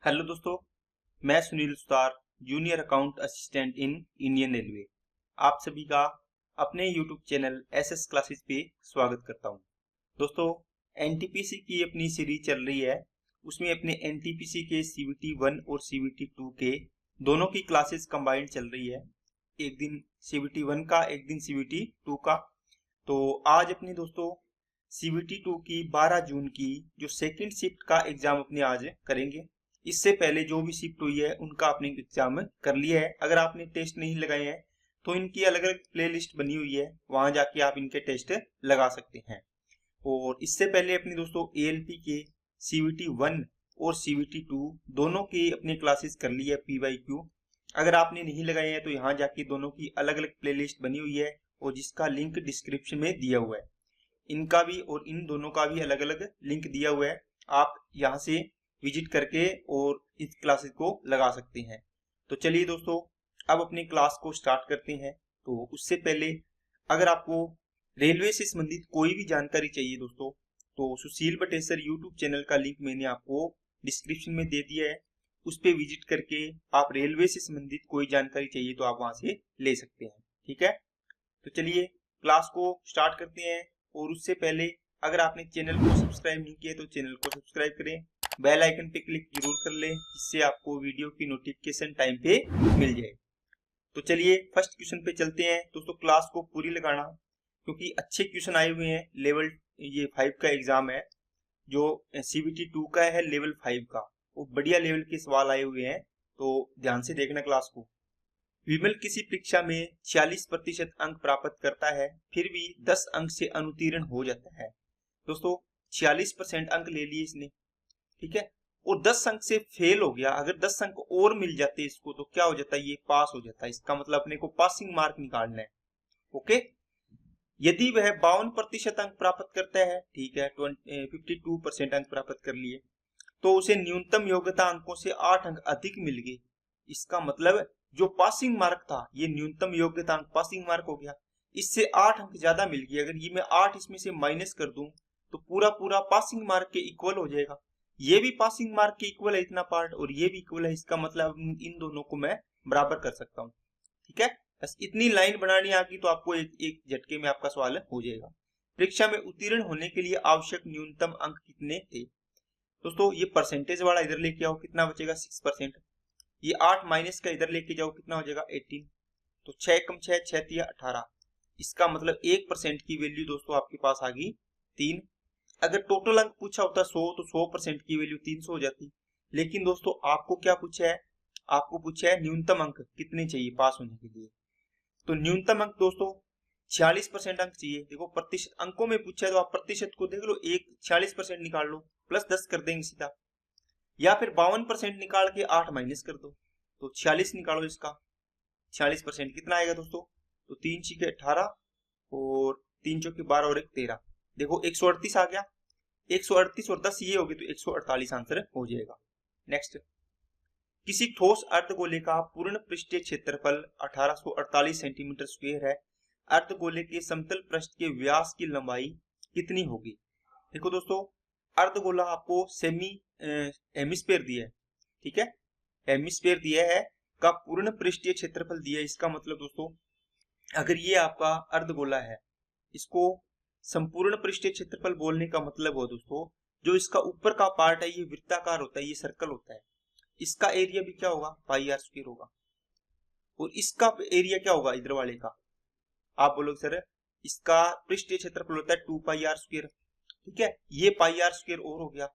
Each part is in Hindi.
हेलो दोस्तों, मैं Sunil Sutar, junior account assistant in Indian railway. आप सभी का अपने यूट्यूब चैनल एसएस क्लासेस पे स्वागत करता हूं। दोस्तों, एनटीपीसी की अपनी सीरीज चल रही है, उसमें अपने एनटीपीसी के सीवीटी 1 और सीवीटी 2 के दोनों की क्लासेस कंबाइंड चल रही है। एक दिन सीवीटी 1 का, एक दिन सीवीटी 2 का। तो आज अपनी दोस्तों सीवीटी 2 की 12 जून की जो सेकेंड शिफ्ट का एग्जाम अपने आज करेंगे। इससे पहले जो भी शिफ्ट हुई है उनका आपने एग्जाम कर लिया है। अगर आपने टेस्ट नहीं लगाए हैं तो इनकी अलग अलग प्ले लिस्ट बनी हुई है, वहां जाके आप इनके टेस्ट लगा सकते हैं। और इससे पहले अपने दोस्तों एएलपी के सीवीटी 1 और सीवीटी 2 दोनों की अपनी क्लासेस कर ली है पीवाईक्यू। अगर आपने नहीं लगाए हैं तो यहाँ जाके दोनों की अलग अलग प्ले लिस्ट बनी हुई है और जिसका लिंक डिस्क्रिप्शन में दिया हुआ है। इनका भी और इन दोनों का भी अलग अलग लिंक दिया हुआ है, आप यहाँ से विजिट करके और इस क्लासेस को लगा सकते हैं। तो चलिए दोस्तों, अब अपनी क्लास को स्टार्ट करते हैं। तो उससे पहले अगर आपको रेलवे से संबंधित कोई भी जानकारी चाहिए दोस्तों, तो सुशील बटेसर यूट्यूब चैनल का लिंक मैंने आपको डिस्क्रिप्शन में दे दिया है। उस पर विजिट करके आप रेलवे से संबंधित कोई जानकारी चाहिए तो आप वहां से ले सकते हैं। ठीक है, तो चलिए क्लास को स्टार्ट करते हैं। और उससे पहले अगर आपने चैनल को सब्सक्राइब नहीं किया तो चैनल को सब्सक्राइब करें, बेल आइकन पे क्लिक जरूर कर लें, जिससे आपको वीडियो की नोटिफिकेशन टाइम पे मिल जाए। तो चलिए फर्स्ट क्वेश्चन पे चलते हैं। दोस्तों क्लास को पूरी लगाना, क्योंकि अच्छे क्वेश्चन आए हुए हैं। लेवल ये 5 का एग्जाम है, जो सीबीटी 2 का है लेवल 5 का, वो बढ़िया लेवल के सवाल आए हुए हैं, तो ध्यान से देखना क्लास को। विमल किसी परीक्षा में 46% अंक प्राप्त करता है, फिर भी 10 अंक से अनुत्तीर्ण हो जाता है। दोस्तों 46% अंक ले लिए इसने, ठीक है, और 10 अंक से फेल हो गया। अगर 10 अंक और मिल जाते इसको तो क्या हो जाता है, ये पास हो जाता है। इसका मतलब अपने को पासिंग मार्क निकालना है। ओके, यदि वह 52% अंक प्राप्त करता है, ठीक है, 52% अंक प्राप्त कर लिए, तो उसे न्यूनतम योग्यता अंकों से 8 अंक अधिक मिल गए। इसका मतलब जो पासिंग मार्क था, ये न्यूनतम योग्यता अंक पासिंग मार्क हो गया, इससे 8 अंक ज्यादा मिल गए। अगर ये मैं 8 इसमें से माइनस कर दूं तो पूरा पूरा पासिंग मार्क के इक्वल हो जाएगा। ये भी पासिंग मार्क के इक्वल है इतना पार्ट, और ये भी इक्वल है। इसका मतलब इन दोनों को मैं बराबर कर सकता हूँ। ठीक है, बस इतनी लाइन बनानी आ गई तो आपको एक झटके में आपका सवाल हो जाएगा। परीक्षा में उत्तीर्ण होने के लिए आवश्यक न्यूनतम अंक कितने थे? दोस्तों ये परसेंटेज वाला इधर लेके आओ, कितना बचेगा 6%। ये 8 माइनस का इधर लेके जाओ, कितना हो जाएगा 18। तो 6 कम 6, 6 तिया 18। इसका मतलब 1% की वैल्यू दोस्तों आपके पास आ गई 3। अगर टोटल अंक पूछा होता 100 तो 100% की वैल्यू 300 हो जाती। लेकिन दोस्तों आपको क्या पूछा है, आपको पूछा है न्यूनतम अंक कितने चाहिए पास होने के लिए। तो न्यूनतम अंक दोस्तों 46% अंक चाहिए। देखो प्रतिशत अंकों में पूछा है तो आप प्रतिशत को देख लो, 46% निकाल लो, प्लस 10 कर देंगे सीधा, या फिर 52% निकाल के 8 माइनस कर दो, तो 46 निकालो। इसका 46% कितना आएगा दोस्तों, तो 3 छीके 18 और 3 चौके 12 और 1 13। देखो 138 आ गया। 138 और 10 ये हो गए तो 148 आंसर हो जाएगा। नेक्स्ट, किसी ठोस अर्धगोले का पूर्ण पृष्ठीय क्षेत्रफल 1848 सेंटीमीटर स्क्वायर है। अर्धगोले के समतल पृष्ठ के व्यास की लंबाई कितनी होगी? देखो दोस्तों, अर्धगोला आपको सेमी हेमिस्फीयर दिया है, ठीक है, हेमिस्फीयर दिया है का पूर्ण पृष्ठीय क्षेत्रफल दिया है। इसका मतलब दोस्तों अगर ये आपका अर्धगोला है, इसको संपूर्ण पृष्ठीय क्षेत्रफल बोलने का मतलब हो दोस्तों, जो इसका ऊपर का पार्ट है ये वृत्ताकार होता है, ये सर्कल होता है, इसका एरिया भी क्या होगा, पाई आर स्क्वायर होगा। और इसका एरिया क्या होगा इधर वाले का, आप बोलोगे सर इसका पृष्ठीय क्षेत्रफल होता है 2 पाई आर स्क्वायर, ठीक है, ये पाई आर स्क्वायर और हो गया,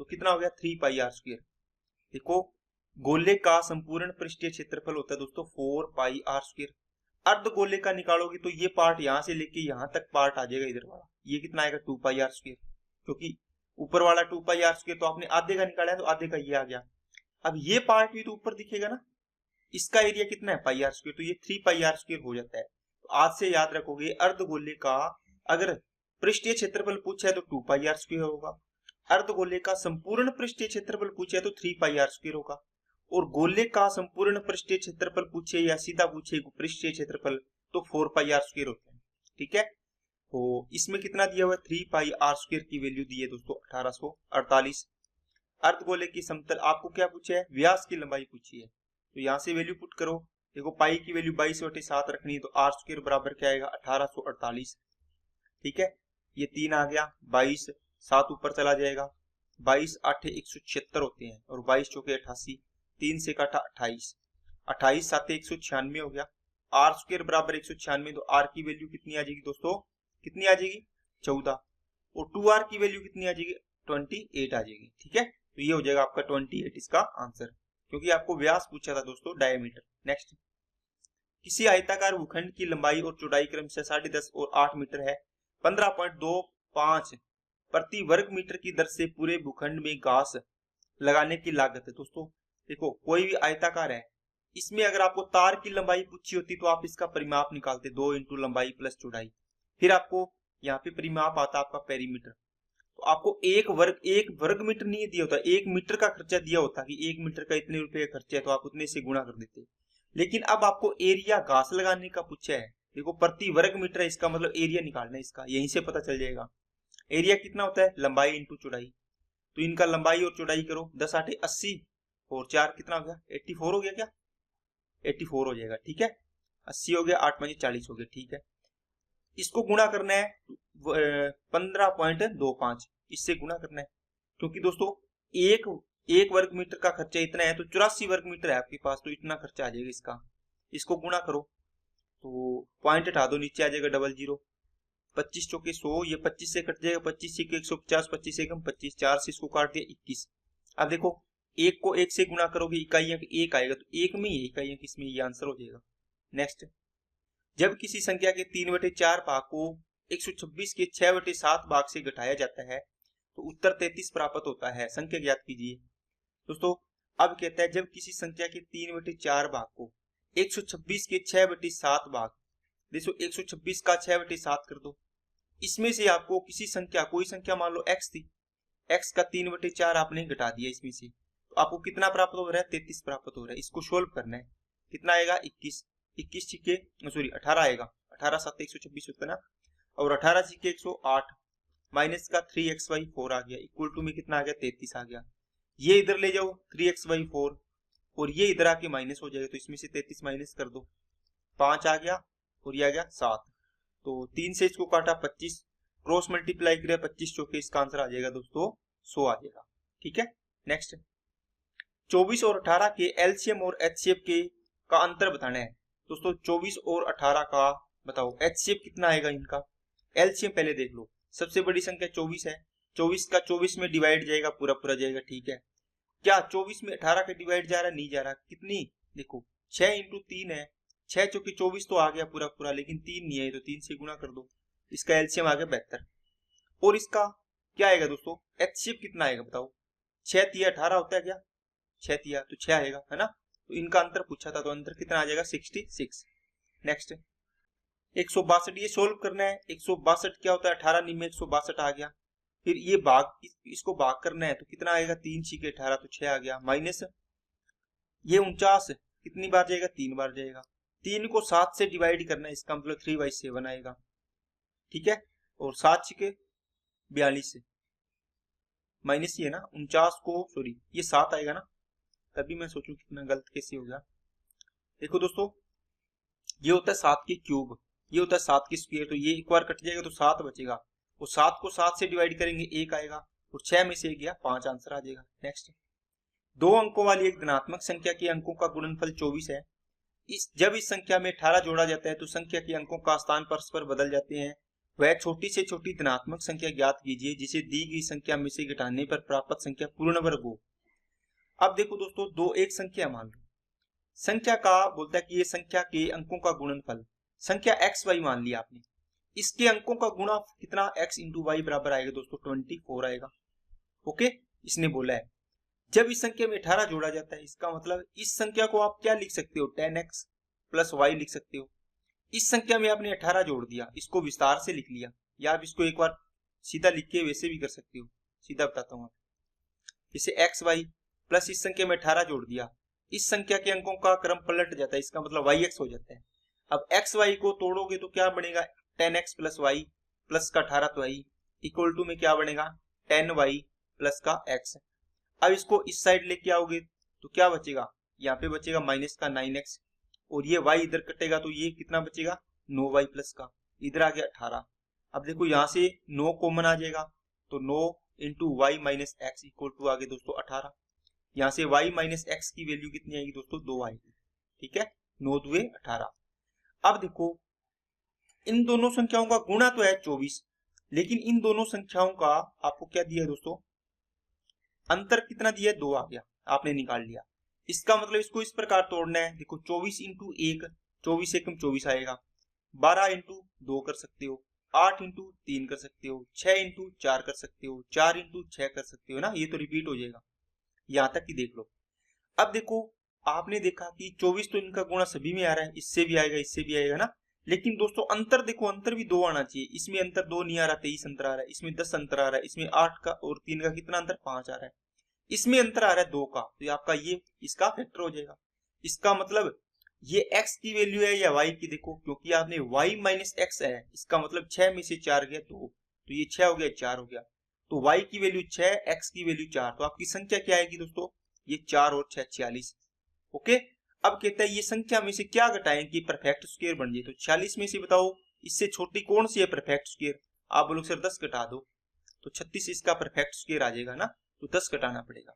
तो कितना हो गया 3 पाई आर स्क्वायर। देखो गोले का संपूर्ण पृष्ठीय क्षेत्रफल होता है दोस्तों 4 पाई आर स्क्वायर। अर्धगोले का निकालोगे तो ये पार्ट यहां से लेके यहां तक पार्ट आ जाएगा इधर वाला, ये कितना आएगा 2 पाई आर स्क्वायर, क्योंकि ऊपर वाला 2 पाई आर स्क्वायर तो आपने आधे का निकाला है तो आधे का ये आ गया। अब ये पार्ट भी तो ऊपर दिखेगा ना, इसका एरिया कितना है पाई आर स्क्वायर, तो ये 3 पाई आर स्क्वायर हो जाता है। तो आज से याद रखोगे अर्धगोले का अगर पृष्ठीय क्षेत्रफल पूछा है तो 2 पाई आर स्क्वायर होगा, अर्धगोले का संपूर्ण पृष्ठीय क्षेत्रफल पूछे तो 3 पाई आर स्क्वायर होगा, और गोले का संपूर्ण पृष्ठीय क्षेत्रफल पूछे या सीधा पूछे पृष्ठीय क्षेत्रफल तो 4 पाई आर स्क्वायर होता है। ठीक है, तो इसमें कितना दिया हुआ है 3 पाई आर स्क्वायर की वैल्यू दी है दोस्तों 1848। अर्धगोले की समतल आपको क्या पूछा है, व्यास की लंबाई पूछी है। तो यहाँ से वैल्यू पुट करो। देखो पाई की वैल्यू 22/7 रखनी है, तो आर स्क्वायर बराबर क्या आएगा 1848। ठीक है, ये 3 आ गया, 22 7 ऊपर चला जाएगा, 22 8 176 होते हैं और 22 चौके 88, 3 से काटा 28, 28 7 196 हो गया। आर स्क्वायर बराबर 196, तो आर की वैल्यू कितनी आ जाएगी दोस्तों, कितनी आ जाएगी 14, और 2r की वैल्यू कितनी आ जाएगी 28 आ जाएगी। ठीक है, तो ये हो जाएगा आपका 28 इसका आंसर, क्योंकि आपको व्यास पूछा था दोस्तों, डायमीटर। नेक्स्ट, किसी आयताकार भूखंड की लंबाई और चौड़ाई क्रमशः 10.5 और 8 मीटर है। 15.25 प्रति वर्ग मीटर की दर से पूरे भूखंड में घास लगाने की लागत है। दोस्तों देखो कोई भी आयताकार है, इसमें अगर आपको तार की लंबाई पूछी होती तो आप इसका परिमाप निकालते, 2 इंटू लंबाई प्लस चौड़ाई, फिर आपको यहाँ पे परिमाप आता आपका पेरीमीटर। तो आपको एक वर्ग मीटर नहीं दिया होता, 1 मीटर का खर्चा दिया होता कि 1 मीटर का इतने रुपए का खर्चा है, तो आप उतने से गुणा कर देते। लेकिन अब आपको एरिया घास लगाने का पूछा है। देखो प्रति वर्ग मीटर है, इसका मतलब एरिया निकालना है इसका, यहीं से पता चल जाएगा। एरिया कितना होता है, लंबाई इंटू चौड़ाई। तो इनका लंबाई और चौड़ाई करो, 10 8 80 और 4 कितना हो गया 84 हो गया, क्या 84 हो जाएगा। ठीक है, 80 हो गया, 8 5 40 हो गया। ठीक है, इसको गुणा करना है 15.25, इससे गुणा करना है, क्योंकि दोस्तों एक वर्ग मीटर का खर्चा इतना है, तो 84 वर्ग मीटर है आपके पास, तो इतना खर्चा आ जाएगा इसका। इसको गुणा करो तो पॉइंट हटा दो, नीचे आ जाएगा 00, 25 चौके 100, ये 25 से कट जाएगा, 25 से 150, 25 से कम 25, 4 से इसको काट दिया 21। अब देखो एक को एक से गुणा करोगे इकाइयां एक आएगा, तो एक में ही इकाइयां किसमें, ये आंसर हो जाएगा। नेक्स्ट, जब किसी संख्या के 3/4 भाग को 126 के 6/7 भाग से घटाया जाता है तो उत्तर 33 प्राप्त होता है, संख्या ज्ञात कीजिए। दोस्तों अब कहता है जब किसी संख्या के 3/4 भाग को 126 के 6/7 भाग, देखो 126 का 6/7 कर दो, इसमें से आपको किसी संख्या, कोई संख्या मान लो x थी, x का 3/4 आपने घटा दिया इसमें से, तो आपको कितना प्राप्त हो रहा है 33 प्राप्त हो रहा है। इसको सोल्व करना है, कितना आएगा 21, 21 छिके सॉरी 18 आएगा, 18 7 126 होता है ना, और 18 छिके 108 माइनस का 3x/4 आ गया, इक्वल टू में कितना आ गया 33 आ गया। ये इधर ले जाओ 3x/4 और ये इधर आके माइनस हो जाएगा, तो इसमें से 33 माइनस कर दो, 5 आ गया और ये आ गया 7, तो 3 से इसको काटा 25, क्रॉस मल्टीप्लाई किया 25 चौके, इसका आंसर आ जाएगा दोस्तों 100 आ जाएगा। ठीक है, नेक्स्ट, 24 और 18 के एलसीएम और एचसीएफ के का अंतर बताना है। दोस्तों 24 और 18 का बताओ एचसीएफ कितना आएगा इनका, एलसीएम पहले देख लो। सबसे बड़ी संख्या 24 है, 24 का 24 में डिवाइड जाएगा, पूरा पूरा जाएगा। ठीक है, क्या 24 में 18 का डिवाइड जा रहा है, नहीं जा रहा, कितनी देखो 6 इंटू 3 है, 6 चौके 24 तो आ गया पूरा पूरा, लेकिन 3 नहीं है, तो 3 से गुणा कर दो, इसका एलसीएम आ गया 72। और इसका क्या आएगा दोस्तों, एचसीएफ कितना आएगा बताओ, 6 तिया 18 होता है क्या, 6 तिया तो 6 आएगा है ना, तो इनका अंतर पूछा था, तो अंतर कितना आ जाएगा 66। नेक्स्ट, 162 ये सोल्व करना है, 162 क्या होता है 18 निम्न 162 आ गया, फिर ये भाग इसको भाग करना है, तो कितना आएगा 3 छिके 18, तो 6 आ गया, माइनस ये 49 कितनी बार जाएगा 3 बार जाएगा, 3 को 7 से डिवाइड करना है, इसका मतलब 3/7 आएगा। ठीक है, और 7 छिके 42 माइनस ये ना 49 को सॉरी ये 7 आएगा ना, तभी मैं सोचूं कितना गलत कैसे हो गया। देखो दोस्तों ये होता है 7 के क्यूब, ये होता है 7 के स्क्वायर, तो ये एक बार कट जाएगा तो 7 बचेगा, और 7 को 7 से डिवाइड करेंगे 1 आएगा, और 6 में से 1 गया 5 आंसर आ जाएगा। नेक्स्ट, 2 अंकों वाली एक धनात्मक संख्या के अंकों का गुणनफल 24 है। जब इस संख्या में 18 जोड़ा जाता है तो संख्या के अंकों का स्थान परस्पर बदल जाते हैं। वह छोटी से छोटी धनात्मक संख्या ज्ञात कीजिए जिसे दी गई संख्या में से घटाने पर प्राप्त संख्या पूर्ण वर्ग हो। अब देखो दोस्तों दो एक संख्या मान लो, संख्या का बोलता है कि ये संख्या के अंकों का गुणनफल, संख्या एक्स वाई मान लिया आपने, इसके अंकों का गुणा कितना एक्स इंटू वाई बराबर आएगा दोस्तों 24 आएगा। ओके, इसने बोला है जब इस संख्या में 18 जोड़ा जाता है, इसका मतलब इस संख्या को आप क्या लिख सकते हो 10x प्लस वाई लिख सकते हो। इस संख्या में आपने 18 जोड़ दिया, इसको विस्तार से लिख लिया, या आप इसको एक बार सीधा लिख के वैसे भी कर सकते हो, सीधा बताता हूँ। जैसे एक्स वाई प्लस इस संख्या में 18 जोड़ दिया, इस संख्या के अंकों का क्रम पलट जाता है, इसका मतलब वाई एक्स हो जाता है। अब एक्स वाई को तोड़ोगे तो क्या बनेगा 10x प्लस वाई प्लस का 18 तो वाई इक्वल टू में क्या बनेगा 10y प्लस का x। अब इसको इस साइड लेके आओगे तो क्या बचेगा, यहाँ पे बचेगा माइनस का 9x, और ये y इधर कटेगा तो ये कितना बचेगा 9y प्लस का, इधर आ गया 18। अब देखो यहाँ से 9 कॉमन आ जाएगा तो 9 into Y minus X equal to आ गया दोस्तों 18। यहाँ से y माइनस एक्स की वैल्यू कितनी आएगी दोस्तों 2 आएगी, ठीक है, 9 दुए 18। अब देखो इन दोनों संख्याओं का गुणा तो है 24, लेकिन इन दोनों संख्याओं का आपको क्या दिया है दोस्तों, अंतर कितना दिया है 2 आ गया, आपने निकाल लिया। इसका मतलब इसको इस प्रकार तोड़ना है, देखो 24 इंटू 1, 24 एकम 24 आएगा, 12 इंटू 2 कर सकते हो, 8 इंटू 3 कर सकते हो, 6 इंटू 4 कर सकते हो, 4 इंटू 6 कर सकते हो ना, ये तो रिपीट हो जाएगा, यहां तक कि देख लो। अब देखो आपने देखा कि 24 तो इनका गुणा सभी में आ रहा है, इससे भी आएगा इससे भी आएगा ना, लेकिन दोस्तों अंतर देखो, अंतर भी 2 आना चाहिए, इसमें अंतर 2 नहीं आ रहा, 23 अंतर आ रहा है, इसमें 10 अंतर आ रहा है, इसमें 8 का और 3 का कितना अंतर 5 आ रहा है, इसमें अंतर आ रहा है 2 का, तो ये आपका ये इसका फैक्टर हो जाएगा। इसका मतलब ये x की वैल्यू है या y की, देखो क्योंकि आपने y माइनस एक्स है, इसका मतलब 6 में से 4 गया 2, तो ये 6 हो गया 4 हो गया, तो y की वैल्यू 6, x की वैल्यू 4, तो आपकी संख्या क्या आएगी दोस्तों, ये 4 और 6 46। ओके, अब कहता है ये संख्या में से क्या घटाएं कि परफेक्ट स्क्वायर बन जाए, तो 46 में से बताओ इससे छोटी कौन सी है परफेक्ट स्क्वायर, आप बोलो सर 10 घटा दो, तो 36 इसका परफेक्ट स्क्वायर आ जाएगा ना, तो 10 घटाना पड़ेगा।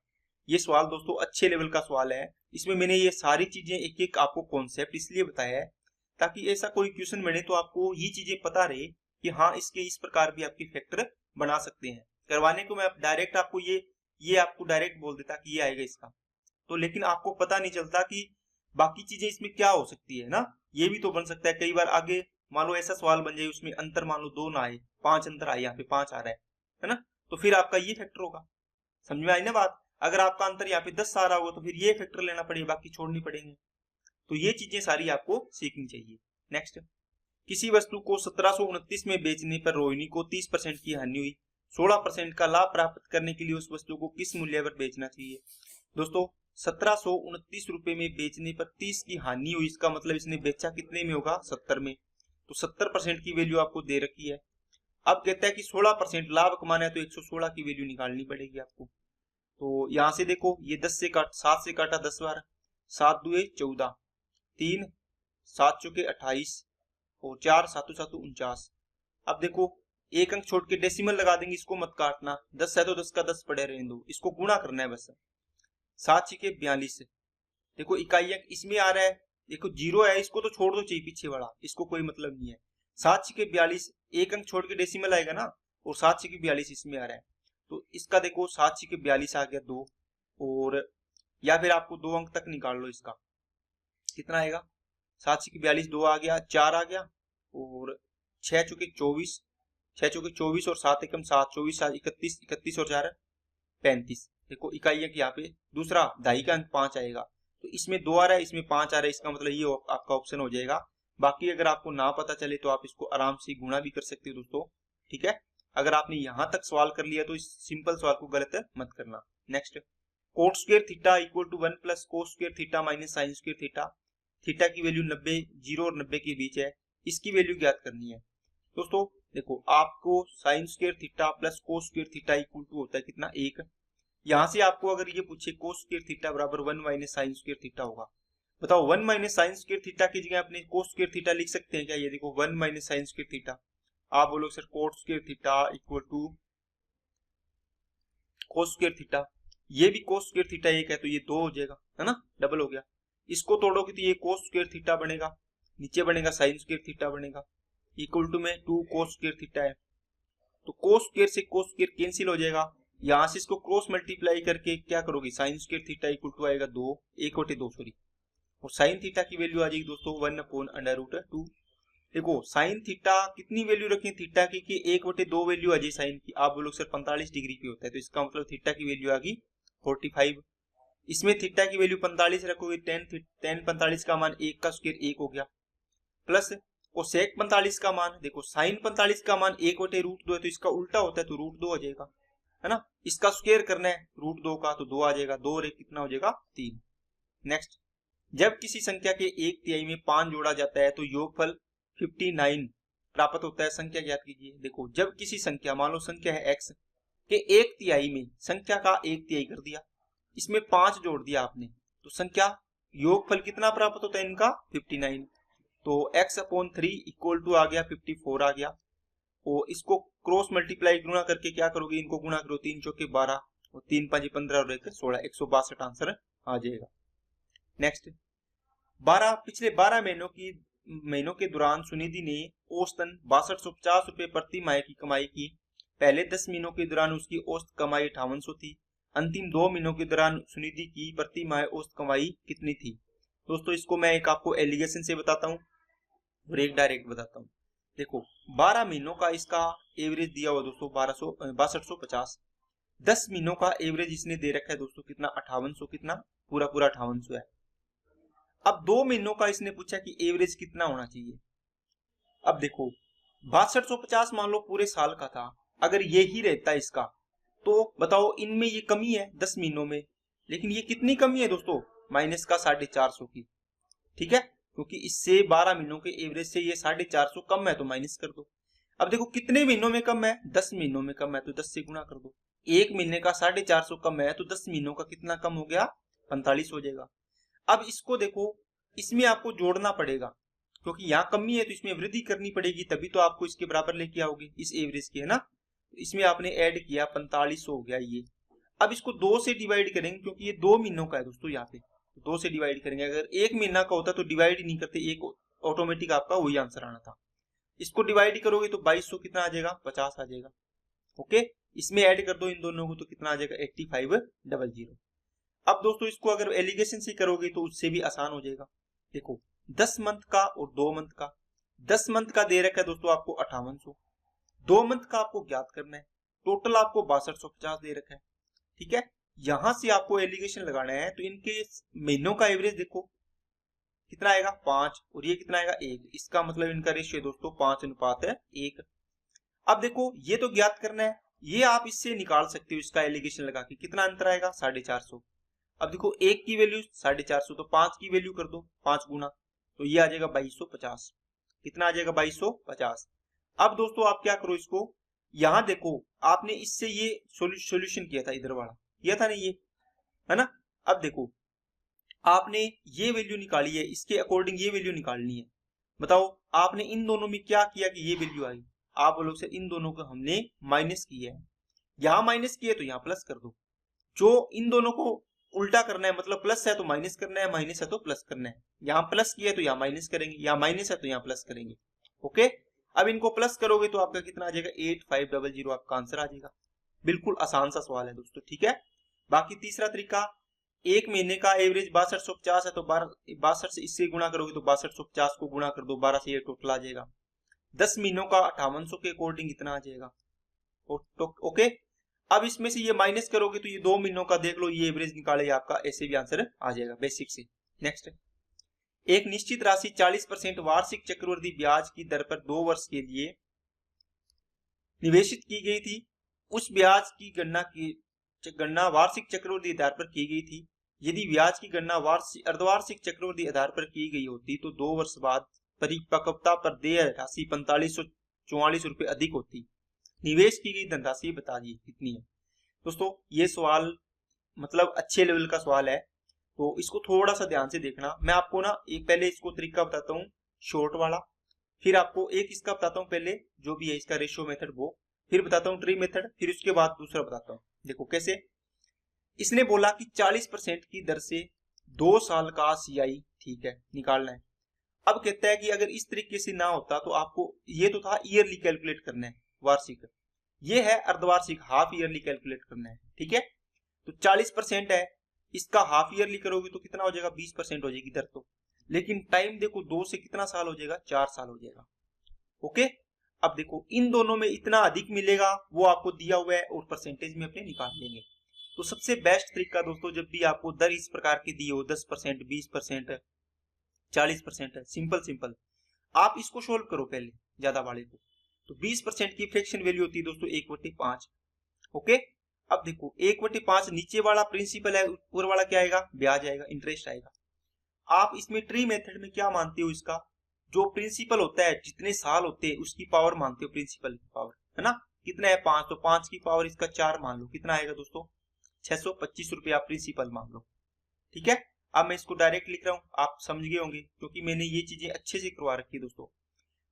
ये सवाल दोस्तों अच्छे लेवल का सवाल है, इसमें मैंने ये सारी चीजें एक एक आपको कॉन्सेप्ट इसलिए बताया है ताकि ऐसा कोई क्वेश्चन बने तो आपको ये चीजें पता रहे कि हाँ इसके इस प्रकार भी आपके फैक्टर बना सकते हैं। करवाने को मैं डायरेक्ट आपको ये आपको डायरेक्ट बोल देता कि ये आएगा इसका, तो लेकिन आपको पता नहीं चलता कि बाकी चीजें इसमें क्या हो सकती है ना, ये भी तो बन सकता है। कई बार आगे मान लो ऐसा सवाल बन जाए उसमें अंतर मान लो 2 ना आए, 5 अंतर आए, यहाँ पे 5 आ रहा है ना, तो फिर आपका ये फैक्टर होगा। समझ में आई ना बात, अगर आपका अंतर यहाँ पे 10 आ रहा होगा तो फिर ये फैक्टर लेना पड़ेगा, बाकी छोड़नी पड़ेंगे। तो ये चीजें सारी आपको सीखनी चाहिए। नेक्स्ट, किसी वस्तु को 1729 में बेचने पर रोहिणी को 30% की हानि हुई, 16% का लाभ प्राप्त करने के लिए उस वस्तु को किस मूल्य पर बेचना चाहिए। दोस्तों 1729 रुपए में बेचने पर 30 की हानि हुई, इसका मतलब इसने बेचा कितने में होगा 70 में, तो 70% की वैल्यू आपको दे रखी है। अब कहता है कि 16% लाभ कमाना है तो 116 की वैल्यू निकालनी पड़ेगी आपको। तो यहां से देखो ये 7 से काटा 10 बार, 7 दुए 14, 3 7 चौके 28 और 4 7 7 49। अब देखो एक अंक छोड़ के डेसिमल लगा देंगे, इसको मत काटना, 10 है तो 10 का 10 पड़े रहने दो, इसको गुणा करना है बस। 7 छिके 42, देखो इकाई अंक इसमें आ रहा है, देखो 0 है इसको तो छोड़ दो चाहिए पीछे वाला, इसको कोई मतलब नहीं है। 7 छिके 42, एक अंक छोड़ के डेसिमल आएगा ना, और 7 छिके 42 इसमें आ रहा है, तो इसका देखो 7 छिके 42 आ गया 2, और या फिर आपको 2 अंक तक निकाल लो, इसका कितना आएगा 7 छिके 42, 2 आ गया 4 आ गया, और 6 चौके 24, 6 चौके 24 और 7 एकम 7, 24 7 31, 31 और 4 35। देखो इकाई अंक यहाँ पे दूसरा दाई का अंक 5 आएगा, तो इसमें 2 आ रहा है इसमें 5 आ रहा है, इसका मतलब ये आपका ऑप्शन हो जाएगा। बाकी अगर आपको ना पता चले तो आप इसको आराम से गुणा भी कर सकते हो दोस्तों, ठीक है। अगर आपने यहां तक सवाल कर लिया तो इस सिंपल सवाल को गलत मत करना। Next, cot square theta equal to 1 plus cos square theta minus sine square theta, theta की वैल्यू 90 0 और 90 के बीच है, इसकी वैल्यू ज्ञात करनी है। दोस्तों देखो आपको sine square theta plus cos square theta equal to होता है कितना 1। यहां से आपको अगर ये पूछे कोस स्क्वायर थीटा बराबर 1 माइनस साइन स्क्वायर थीटा होगा, बताओ 1 माइनस साइन स्क्वायर थीटा की जगह अपने कोस स्क्वायर थीटा लिख सकते हैं क्या। ये देखो 1 माइनस साइन स्क्वायर थीटा, आप बोलो sir cot square theta equal to cos square theta, ये भी कोस स्क्वायर थीटा 1 है तो ये 2 हो जाएगा, है ना, डबल हो गया। इसको तोड़ोगे तो ये कोस स्क्वायर थीटा बनेगा, नीचे बनेगा साइन स्क्वायर थीटा बनेगा, इक्वल टू में 2 कोस स्क्वायर थीटा है, तो कोस स्क्वायर से कोस स्क्वायर कैंसिल हो जाएगा। यहां से इसको क्रॉस मल्टीप्लाई करके क्या करोगे, sine square theta equal to आएगा 2 1/2 सॉरी, और साइन थीटा की वैल्यू आ जाएगी दोस्तों 1/√2। देखो साइन थीटा कितनी वैल्यू रखें थीटा की कि 1/2 वैल्यू आ जाए साइन की, आप बोलोगे सर 45 डिग्री पे होता है, तो इसका मतलब थीटा की वैल्यू आ गई 45। इसमें थीटा की वैल्यू 45 रखोगे, tan 45 का मान 1 का स्क्वायर 1 हो गया, प्लस कोसेक 45 का मान, देखो साइन 45 का मान 1/√2 है तो इसका उल्टा होता है तो √2 हो जाएगा, है ना। इसका स्क्वायर करना है √2 का तो 2 आ जाएगा, 2 और 1 कितना हो जाएगा 3। नेक्स्ट, जब किसी संख्या के 1/3 में 5 जोड़ा जाता है तो योगफल 59 प्राप्त होता है, संख्या ज्ञात कीजिए। देखो जब किसी संख्या मान लो संख्या है x के 1/3 में संख्या का 1/3 कर दिया, इसमें 5 जोड़ दिया आपने, तो संख्या योगफल कितना प्राप्त होता है इनका 59। तो x/3 इक्वल टू आ गया 54 आ गया। और इसको क्रॉस मल्टीप्लाई गुणा करके क्या करोगे, इनको गुणा करो, 3 चौके 12 और 3 5 15 और 1 16, 162 आंसर आ जाएगा। नेक्स्ट 12 पिछले 12 महीनों के दौरान सुनिधि ने औसतन 6250 रुपए प्रति माह की कमाई की। पहले 10 महीनों के दौरान उसकी औसत कमाई 5800 थी। अंतिम 2 महीनों के दौरान सुनिधि की प्रति माह औसत कमाई कितनी थी। दोस्तों इसको मैं एक आपको एलिगेशन से बताता हूँ और एक डायरेक्ट बताता हूँ। देखो 12 महीनों का इसका एवरेज दिया हुआ दोस्तों 6250। 10 महीनों का एवरेज इसने दे रखा है दोस्तों कितना 5800, कितना पूरा 5800 है। अब 2 महीनों का इसने पूछा कि एवरेज कितना होना चाहिए। अब देखो 6250 मान लो पूरे साल का था, अगर ये ही रहता है इसका, तो बताओ इनमें ये कमी है 10 महीनों में, लेकिन ये कितनी कमी है दोस्तों, माइनस का 450 की। ठीक है, क्योंकि इससे 12 महीनों के एवरेज से ये 450 कम है तो माइनस कर दो। अब देखो कितने महीनों में कम है, 10 महीनों में कम है तो 10 से गुणा कर दो। एक महीने का 450 कम है तो 10 महीनों का कितना कम हो गया, 45 हो जाएगा। अब इसको देखो, इसमें आपको जोड़ना पड़ेगा क्योंकि यहाँ कमी है तो इसमें वृद्धि करनी पड़ेगी, तभी तो आपको इसके बराबर लेके आओगे इस एवरेज के, है ना। इसमें आपने ऐड किया 4500 हो गया ये। अब इसको 2 से डिवाइड करेंगे क्योंकि ये 2 महीनों का है दोस्तों, यहाँ पे 2 से डिवाइड करेंगे। अगर 1 महीना का होता तो डिवाइड ही नहीं करते, एक ऑटोमेटिक आपका वही आंसर आना था। इसको डिवाइड करोगे तो 2200 कितना आ जाएगा, 50 आ जाएगा। ओके, इसमें ऐड कर दो इन दोनों को तो कितना आ जाएगा 8500। अब दोस्तों इसको अगर एलिगेशन से करोगे तो उससे भी आसान हो जाएगा। देखो 10 मंथ का और 2 मंथ का, 10 मंथ का दे रखा है दोस्तों आपको 5800, 2 मंथ का आपको ज्ञात करना है, टोटल आपको 6250 दे रखा है। ठीक है, यहां से आपको एलिगेशन लगाना है तो इनके महीनों का एवरेज देखो कितना आएगा 5 और ये कितना आएगा 1, इसका मतलब इनका रेशियो दोस्तों 5:1। अब देखो ये तो ज्ञात करना है, ये आप इससे निकाल सकते हो इसका एलिगेशन लगा के, कितना अंतर आएगा 450। अब देखो 1 की वैल्यू 450 तो 5 की वैल्यू कर दो 5 गुना, तो ये आ जाएगा 2250। कितना आ जाएगा 2250। अब दोस्तों आप क्या करो, इसको यहां देखो आपने इससे ये सॉल्यूशन किया था, इधर वाला किया था ना ये, है ना। अब देखो आपने ये वैल्यू निकाली है, इसके अकॉर्डिंग ये वैल्यू निकालनी है। बताओ आपने इन दोनों में क्या किया कि ये वैल्यू आई, आप बोलो सर इन दोनों को हमने माइनस किया है, यहां माइनस किया तो यहां प्लस कर दो। जो इन दोनों को उल्टा करना है, मतलब प्लस है तो माइनस करना है, माइनस है तो प्लस करना है। यहाँ प्लस किया है तो यहाँ माइनस करेंगे, यहाँ माइनस है तो यहाँ प्लस करेंगे। ओके, अब इनको प्लस करोगे तो आपका कितना आ जाएगा 8500, आपका आंसर आ जाएगा। बिल्कुल आसान सा सवाल है दोस्तों। ठीक है, बाकी तीसरा तरीका, एक महीने का एवरेज 6250 है तो 62 से इससे गुणा करोगे तो 6250 को गुणा कर दो 12 से, ये टोटल आ जाएगा। 10 महीनों का 5800 के अकॉर्डिंग इतना आ जाएगा। ओके, अब इसमें से ये माइनस करोगे तो ये 2 महीनों का देख लो, ये एवरेज निकाले आपका, ऐसे भी आंसर आ जाएगा बेसिक से। नेक्स्ट, एक निश्चित राशि 40% वार्षिक चक्रवृद्धि ब्याज की दर पर 2 वर्ष के लिए निवेशित की गई थी। उस ब्याज की गणना वार्षिक चक्रवृद्धि आधार पर की गई थी। यदि ब्याज की गणना अर्धवार्षिक चक्रवृद्धि आधार पर की गई होती तो 2 वर्ष बाद परिपक्वता पर देय राशि 4544 रुपए अधिक होती। निवेश की गई धनराशि बता दी कितनी है। दोस्तों ये सवाल मतलब अच्छे लेवल का सवाल है, तो इसको थोड़ा सा ध्यान से देखना। मैं आपको ना एक पहले इसको तरीका बताता हूँ शॉर्ट वाला, फिर आपको एक इसका बताता हूँ पहले जो भी है इसका रेशियो मेथड वो, फिर बताता हूँ ट्री मेथड, फिर उसके बाद दूसरा बताता हूँ। देखो कैसे, इसने बोला कि 40% की दर से 2 साल का CI ठीक है निकालना है। अब कहता है कि अगर इस तरीके से ना होता तो आपको, ये तो था ईयरली कैलकुलेट करना है वार्षिक, ये है अर्धवार्षिक हाफ ईयरली कैलकुलेट करना है। ठीक है, तो 40% है, इसका हाफ ईयरली करोगे तो कितना हो जाएगा 20% हो जाएगी दर तो, लेकिन टाइम देखो 2 से कितना साल हो जाएगा 4 साल हो जाएगा। ओके, अब देखो इन दोनों में इतना अधिक मिलेगा वो आपको दिया हुआ है और परसेंटेज में अपने निकाल लेंगे। तो सबसे बेस्ट तरीका दोस्तों, जब भी आपको दर इस प्रकार की दी हो 10%, 20%, 40% है, सिंपल आप इसको सोल्व करो पहले ज्यादा वाले को। तो 20% की फ्रैक्शन वैल्यू होती है दोस्तों 1/5। ओके, अब देखो 1/5 नीचे वाला प्रिंसिपल है, ऊपर वाला क्या आएगा ब्याज आएगा, इंटरेस्ट आएगा। आप इसमें ट्री मेथड में क्या मानते हो, इसका जो प्रिंसिपल होता है जितने साल होते हैं उसकी पावर मानते हो, प्रिंसिपल की पावर है ना, कितना है 5, तो 5 की पावर इसका 4 मान लो, कितना आएगा दोस्तों ₹625 आप प्रिंसिपल मान लो। ठीक है, अब मैं इसको डायरेक्ट लिख रहा हूँ, आप समझ गए होंगे क्योंकि मैंने ये चीजें अच्छे से करवा रखी है दोस्तों।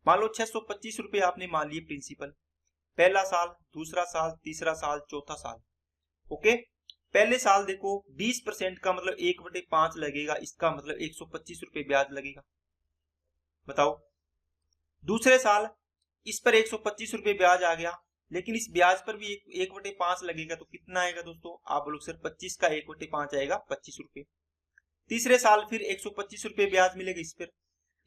मान लो ₹625 आपने मान लिए प्रिंसिपल, पहला साल, दूसरा साल, तीसरा साल, चौथा साल। ओके, पहले साल देखो 20% का मतलब 1/5 लगेगा, इसका मतलब ₹125 ब्याज लगेगा। बताओ, दूसरे साल इस पर ₹125 ब्याज आ गया, लेकिन इस ब्याज पर भी 1/5 लगेगा, तो कितना आएगा दोस्तों? आप बोलो सर 25 का 1/5 आएगा ₹25। तीसरे साल फिर ₹125 ब्याज मिलेगा इस पर।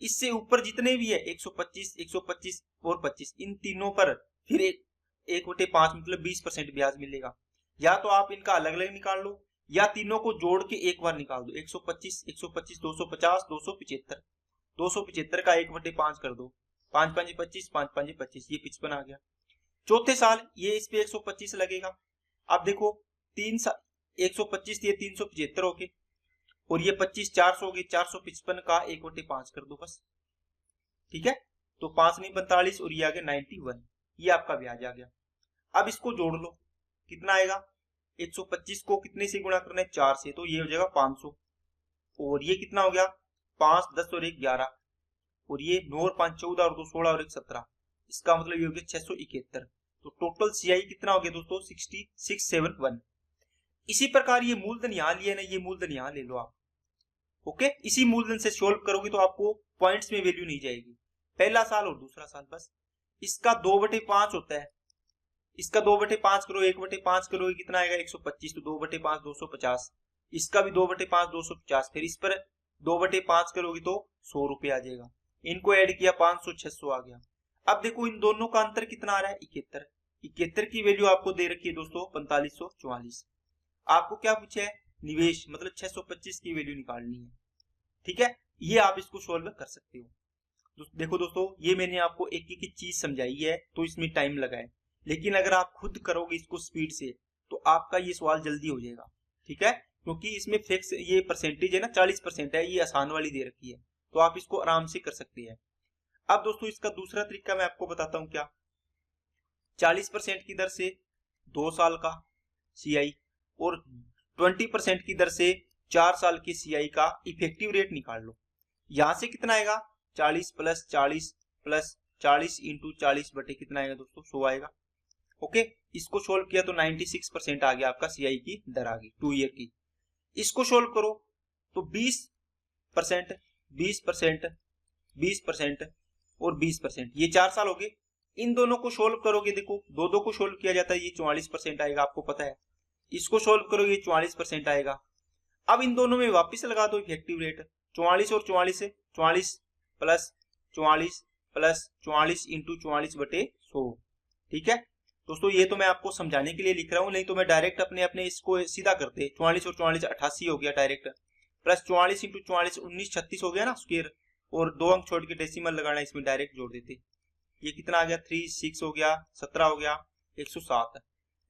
इससे ऊपर जितने भी है 125, 125 और 25, इन तीनों पर फिर 1/5 मतलब 20% ब्याज मिलेगा। या तो आप इनका अलग अलग निकाल लो या तीनों को जोड़ के एक बार निकाल दो। 125, 125, 250, 275, 275 का 1/5 कर दो, 5 5 25, 5 5 25, ये 55 आ गया। चौथे साल ये इस पे 125 लगेगा। अब देखो 3 साल 125 ये 375 हो गए और ये 25 400 हो गए, 455 का 1/5 कर दो बस। ठीक है, तो 5 नहीं 45 और ये आ गया 91, ये आपका ब्याज आ गया। अब इसको जोड़ लो, कितना आएगा? 125 को कितने से गुणा करना है? 4 से, तो ये हो जाएगा 500। और ये कितना हो गया? 5 10 और 1 11, और ये 9 और 5 14 और 2 16 और 1 17, इसका मतलब ये हो गया 671। तो टोटल सीआई कितना हो गया दोस्तों? 6671। इसी प्रकार ये मूलधन यहाँ लिया ना, ये मूलधन यहाँ ले लो आप। ओके, इसी मूलधन से सोल्व करोगे तो आपको पॉइंट्स में वैल्यू नहीं जाएगी, पहला साल और दूसरा साल बस। इसका 2/5 होता है, इसका 2/5 करो, 1/5 करोगे कितना आएगा? 125, तो 2/5 250, इसका भी 2/5 250, फिर इस पर 2/5 करोगे तो ₹100 आ जाएगा। इनको ऐड किया 500 600 आ गया। अब देखो इन दोनों का अंतर कितना आ रहा है? 71। 71 की वैल्यू आपको दे रखी है दोस्तों 4544। आपको क्या पूछा है? निवेश, मतलब 625 की वैल्यू निकालनी है। ठीक है, ये आप इसको सोल्व कर सकते हो। देखो दोस्तों, ये मैंने आपको एक एक चीज समझाई है तो इसमें टाइम लगा है, लेकिन अगर आप खुद करोगे इसको स्पीड से तो आपका ये सवाल जल्दी हो जाएगा। ठीक है, क्योंकि इसमें फिक्स ये परसेंटेज है ना 40% है, ये आसान वाली दे रखी है, तो आप इसको आराम से कर सकते हैं। अब दोस्तों इसका दूसरा तरीका मैं आपको बताता हूं। क्या? 40% की दर से 2 साल का सीआई और 20% की दर से 4 साल की सीआई का इफेक्टिव रेट निकाल लो। यहां से कितना आएगा? 40 प्लस 40 प्लस 40 इंटू 40 बटे कितना आएगा दोस्तों? 100 आएगा। ओके, इसको सोल्व किया तो 96% आ गया आपका सीआई की दर आ गई 2 ईयर की। इसको सोल्व करो तो 20%, 20%, 20% और 20%, ये 4 साल हो गए। इन दोनों को सोल्व करोगे, देखो दो दो को सोल्व किया जाता है, ये 44% आएगा, आपको पता है। इसको सोल्व करोगे 44% आएगा। अब इन दोनों में वापस लगा दो इफेक्टिव रेट, 44 और 44 से 44 प्लस 44 प्लस 44 इंटू 44 बटे 100। ठीक है दोस्तों, ये तो मैं आपको समझाने के लिए लिख रहा हूं, नहीं तो मैं डायरेक्ट अपने इसको सीधा करते। 44 और 44 88 हो गया डायरेक्ट, प्लस 44 इंटू 44 19 36 हो गया ना स्क्वायर, और 2 अंक छोड़ के डेसिमल लगाना, इसमें डायरेक्ट जोड़ देते। ये कितना आ गया? 3 6 हो गया, 17 हो गया, 107।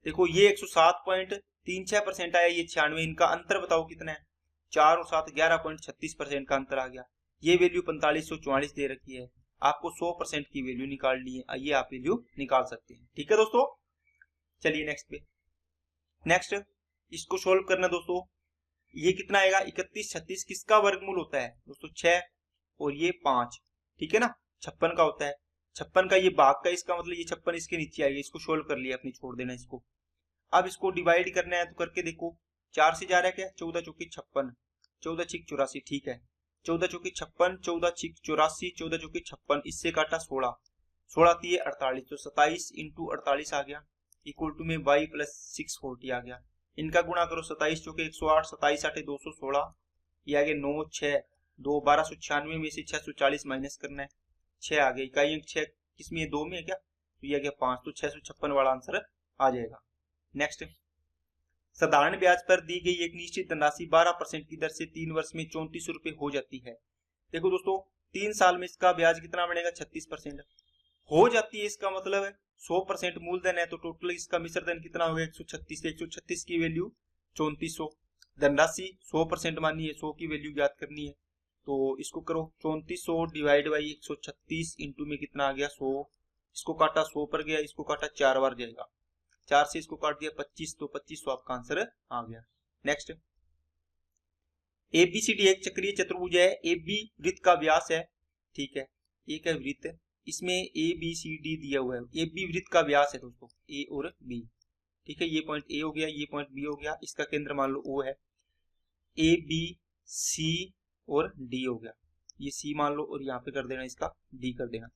देखो ये 107.36% आया, ये 96। इनका अंतर बताओ कितना है? 4 और 7 11.36% का अंतर आ गया। ये वैल्यू 4544 दे रखी है, आपको 100% की वैल्यू निकालनी है, ये आप वैल्यू निकाल सकते हैं। ठीक है दोस्तों, चलिए नेक्स्ट पे। नेक्स्ट इसको सोल्व करना दोस्तों, ये कितना आएगा? 31 36 किसका वर्गमूल होता है दोस्तों? 6 और ये 5। ठीक है ना, 56 का होता है। 56 का ये भाग का, इसका मतलब ये 56 इसके नीचे आएगा। इसको सोल्व कर लिया, अपनी छोड़ देना इसको। अब इसको डिवाइड करना है तो करके देखो, 4 से जा रहा है क्या? 14 चौकी 56, 14 छिक 84। ठीक है, 14 चौकी 56, 14 छिक 84, 14 चौकी 56, इससे काटा 16, 16 दिए 48, तो 27 इंटू 48 आ गया, इक्वल टू में y प्लस 640 आ गया। इनका गुणा करो, 27 चौके 108, 27 आठे 216, ये आ गया 9 6 2 1296 में से 640 माइनस करना है, 6 आ गया। इकाई अंक 6 किसमें है? 2 में है क्या? तो ये आ गया 5, तो 656 वाला आंसर आ जाएगा। नेक्स्ट, साधारण ब्याज पर दी गई एक निश्चित धनराशि 12% की दर से 3 वर्ष में ₹34 हो जाती है। देखो दोस्तों, 3 साल में इसका ब्याज कितना बनेगा? 36% हो जाती है। इसका मतलब है 100% मूलधन है, तो टोटल इसका मिश्र धन कितना हो गया? 136। 136 की वैल्यू 3400। धनराशि 100% मानी है, 100 की वैल्यू ज्ञात करनी है, तो इसको करो 3400 डिवाइड बाई 136 इंटू में कितना आ गया? 100। इसको काटा 100 पर गया, इसको काटा 4 बार जाएगा, 4 से इसको काट दिया 25, तो 25 तो आपका आंसर आ गया। नेक्स्ट, ABCD एक चक्रीय चतुर्भुज है। AB वृत्त का व्यास है, ठीक है, एक है वृत्त, इसमें ABCD दिया हुआ है। AB वृत्त का व्यास है दोस्तों, A और B, ठीक है, ये पॉइंट A हो गया, ये पॉइंट B हो गया, इसका केंद्र मान लो O है, ABC और D हो गया, ये C मान लो और यहाँ पे कर देना इसका D कर देना।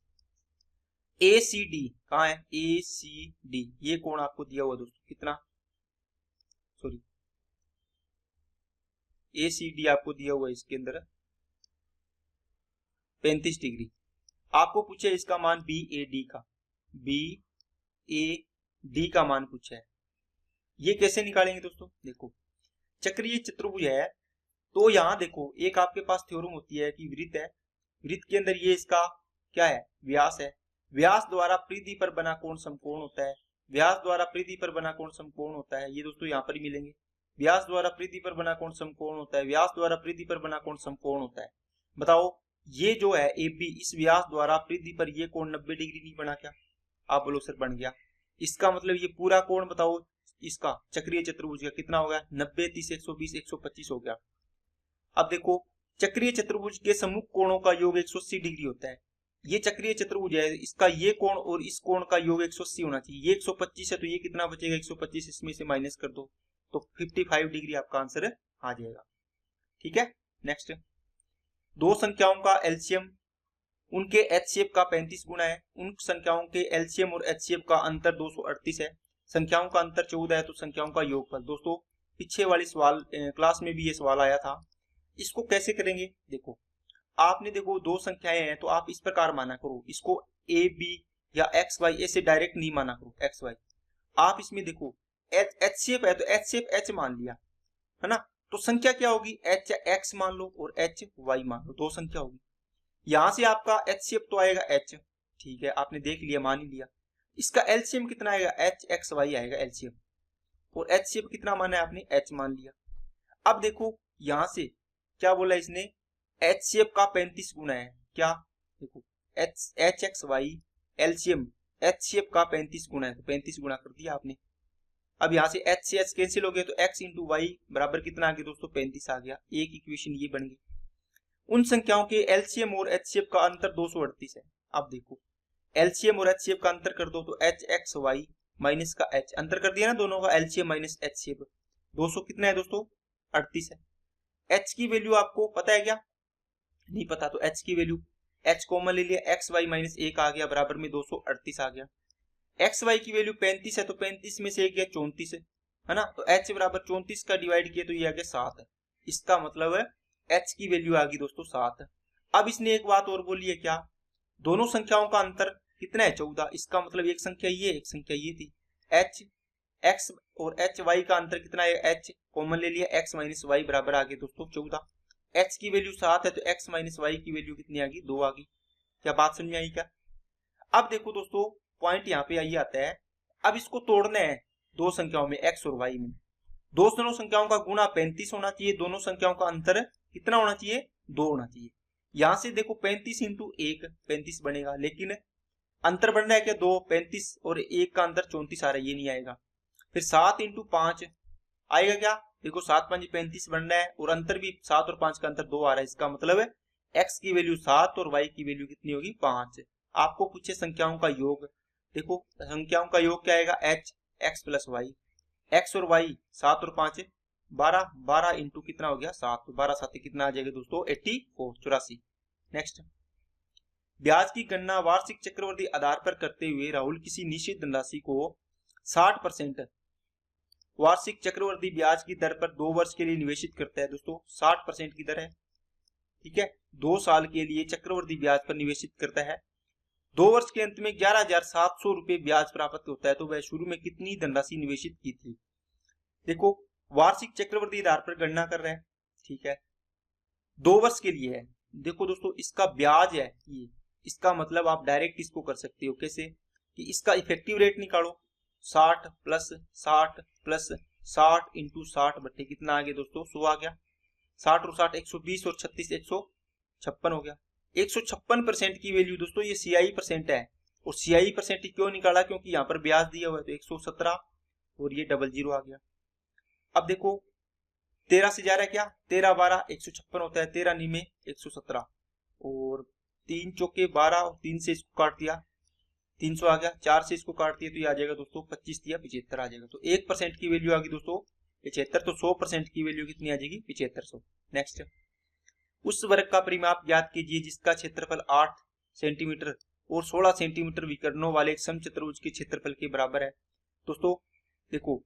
ACD कहाँ है, ACD ये कोण आपको दिया हुआ दोस्तों, कितना, सॉरी ACD आपको दिया हुआ है इसके अंदर 35 डिग्री। आपको पूछे इसका मान BAD का, BAD का मान पूछा है, ये कैसे निकालेंगे दोस्तों। देखो चक्रीय चतुर्भुज है, तो यहाँ देखो एक आपके पास थ्योरम होती है कि वृत्त है, वृत्त के अंदर ये इसका क्या है, व्यास है, व्यास द्वारा परिधि पर बना कोण समकोण होता है, व्यास द्वारा परिधि पर बना कोण समकोण होता है, ये दोस्तों यहाँ पर ही मिलेंगे, व्यास द्वारा परिधि पर बना कोण समकोण होता है, व्यास द्वारा परिधि पर बना कोण समकोण होता है। बताओ ये जो है AB, इस व्यास द्वारा परिधि पर ये कोण 90 डिग्री नहीं बना क्या, आप बोलो सर बन गया। इसका मतलब ये पूरा कोण बताओ इसका चक्रीय चतुर्भुज का कितना हो गया, 90, 30, 120, 125 हो गया। अब देखो चक्रीय चतुर्भुज के सम्मुख कोणों का योग 180 डिग्री होता है। ये चक्रीय चतुर्भुज है, इसका ये कोण और इस कोण का योग 180 होना चाहिए। ये 125 है तो ये कितना बचेगा, 125 इसमें से माइनस कर दो तो 55 डिग्री आपका आंसर आ जाएगा, ठीक है। नेक्स्ट, दो संख्याओं का एलसीएम उनके HCF का 35 गुना है, उन संख्याओं के एलसीएम और HCF का अंतर 238 है, संख्याओं का अंतर 14 है, तो संख्याओं का योगफल। दोस्तों पीछे वाली सवाल क्लास में भी ये सवाल आया था, इसको कैसे करेंगे। देखो आपने देखो दो संख्याएं हैं तो आप इस प्रकार माना करो, इसको AB या XY ऐसे डायरेक्ट नहीं माना करो XY, आप इसमें देखो HCF है तो HCF H मान लिया है ना, तो संख्या क्या होगी, X मान लो और HY मान लो, दो संख्या होगी। यहां से आपका HCF तो आएगा H, ठीक है, आपने देख लिया मान ही लिया। इसका LCM कितना आएगा, HXY आएगा LCM, और HCF कितना माना है आपने, H मान लिया। अब देखो यहां से क्या बोला इसने, HCF का 35 गुना है, क्या देखो HXY LCM HCF का 35 गुना है, तो 35 गुना कर दिया आपने। अब यहाँ से H से H कैंसिल हो गया तो X इंटू वाई बराबर कितना आ गया दोस्तों, 35 आ गया। एक इक्वेशन ये बन गई। उन संख्याओं के LCM और HCF का अंतर 238 है। अब देखो LCM और HCF का अंतर कर दो तो HXY माइनस का H, अंतर कर दिया ना दोनों का, LCM माइनस HCF 200 कितना है दोस्तों, 38 है। H की वैल्यू आपको पता है क्या, नहीं पता, तो H की वैल्यू H कॉमन ले लिया, XY माइनस 1 आ गया, बराबर में 238 आ गया। XY की वैल्यू 35 है तो 35 में से 1 गया 34 है ना, तो H बराबर 34 का डिवाइड किया तो ये आ गया 7 है। इसका मतलब है H की वैल्यू आ गई दोस्तों 7 है। अब इसने एक बात और बोली है, क्या, दोनों संख्याओं का अंतर कितना है, 14, इसका मतलब एक संख्या ये एक संख्या ये थी। H X और HY का अंतर कितना है, H कॉमन ले लिया, X माइनस वाई बराबर आ गया दोस्तों 14। H की वैल्यू 7 है तो X माइनस वाई की वैल्यू कितनी आ गई, 2 आ गई। क्या बात समझ में आई क्या। अब देखो दोस्तों पॉइंट यहाँ पे आई आता है, अब इसको तोड़ना है दो संख्याओं में X और Y में, दोनों संख्याओं का गुणा 35 होना चाहिए, दोनों संख्याओं का अंतर कितना होना चाहिए, 2 होना चाहिए। यहां से देखो 35 इंटू 1 35 बनेगा, लेकिन अंतर बन रहा है क्या, 2, 35 और 1 का अंतर 34 आ रहा है, ये नहीं आएगा। फिर 7 इंटू 5 आएगा क्या, देखो 7 5 35 बन रहा है और अंतर भी 7 और 5 का अंतर 2 आ रहा है, इसका मतलब है X की वैल्यू 7 और Y की वैल्यू कितनी होगी, 5। आपको पूछे संख्याओं का योग, देखो संख्याओं का योग क्या आएगा, H X plus Y, X और Y 7 और 5 12, 12 इंटू कितना हो गया 7, तो 12 7 कितना आ जाएगा दोस्तों 84। नेक्स्ट, ब्याज की गणना वार्षिक चक्रवृद्धि आधार पर करते हुए राहुल किसी निश्चित धनराशि को 60% वार्षिक चक्रवृद्धि ब्याज की दर पर 2 वर्ष के लिए निवेशित करता है। दोस्तों 60% की दर है, ठीक है, 2 साल के लिए चक्रवृद्धि ब्याज पर निवेशित करता है। 2 वर्ष के अंत में 11,700 रुपए ब्याज प्राप्त होता है, तो वह शुरू में कितनी धनराशि निवेशित की थी। देखो वार्षिक चक्रवृद्धि आधार पर गणना कर रहे हैं, ठीक है, 2 वर्ष के लिए है। देखो दोस्तों इसका ब्याज है ये, इसका मतलब आप डायरेक्ट इसको कर सकते हो कैसे, कि इसका इफेक्टिव रेट निकालो, 60 प्लस 60 प्लस 60 इंटू 60 बट्टे कितना आ गया दोस्तों 100 आ गया। 60 और 60 120 और 36 156 हो गया। 156% की वैल्यू दोस्तों ये CI% है, और CI% क्यों निकाला, क्योंकि यहाँ पर ब्याज दिया हुआ है, तो 117 और ये 00 आ गया। अब देखो 13 से जा रहा है क्या, 13 12 156 होता है, 13 में 117 और 3 चौके 12 और 3 से इसको काट दिया 300 आ गया, 4 से इसको काट दिया तो ये आ जाएगा दोस्तों 25 दिया 75 आ जाएगा। तो 1% की वैल्यू आ गई दोस्तों 75, तो 100% की वैल्यू कितनी आ जाएगी 7500। नेक्स्ट, उस वर्ग का परिमाप ज्ञात कीजिए जिसका क्षेत्रफल 8 सेंटीमीटर और 16 सेंटीमीटर विकर्णों वाले एक समचतुर्भुज के क्षेत्रफल के बराबर है। दोस्तों देखो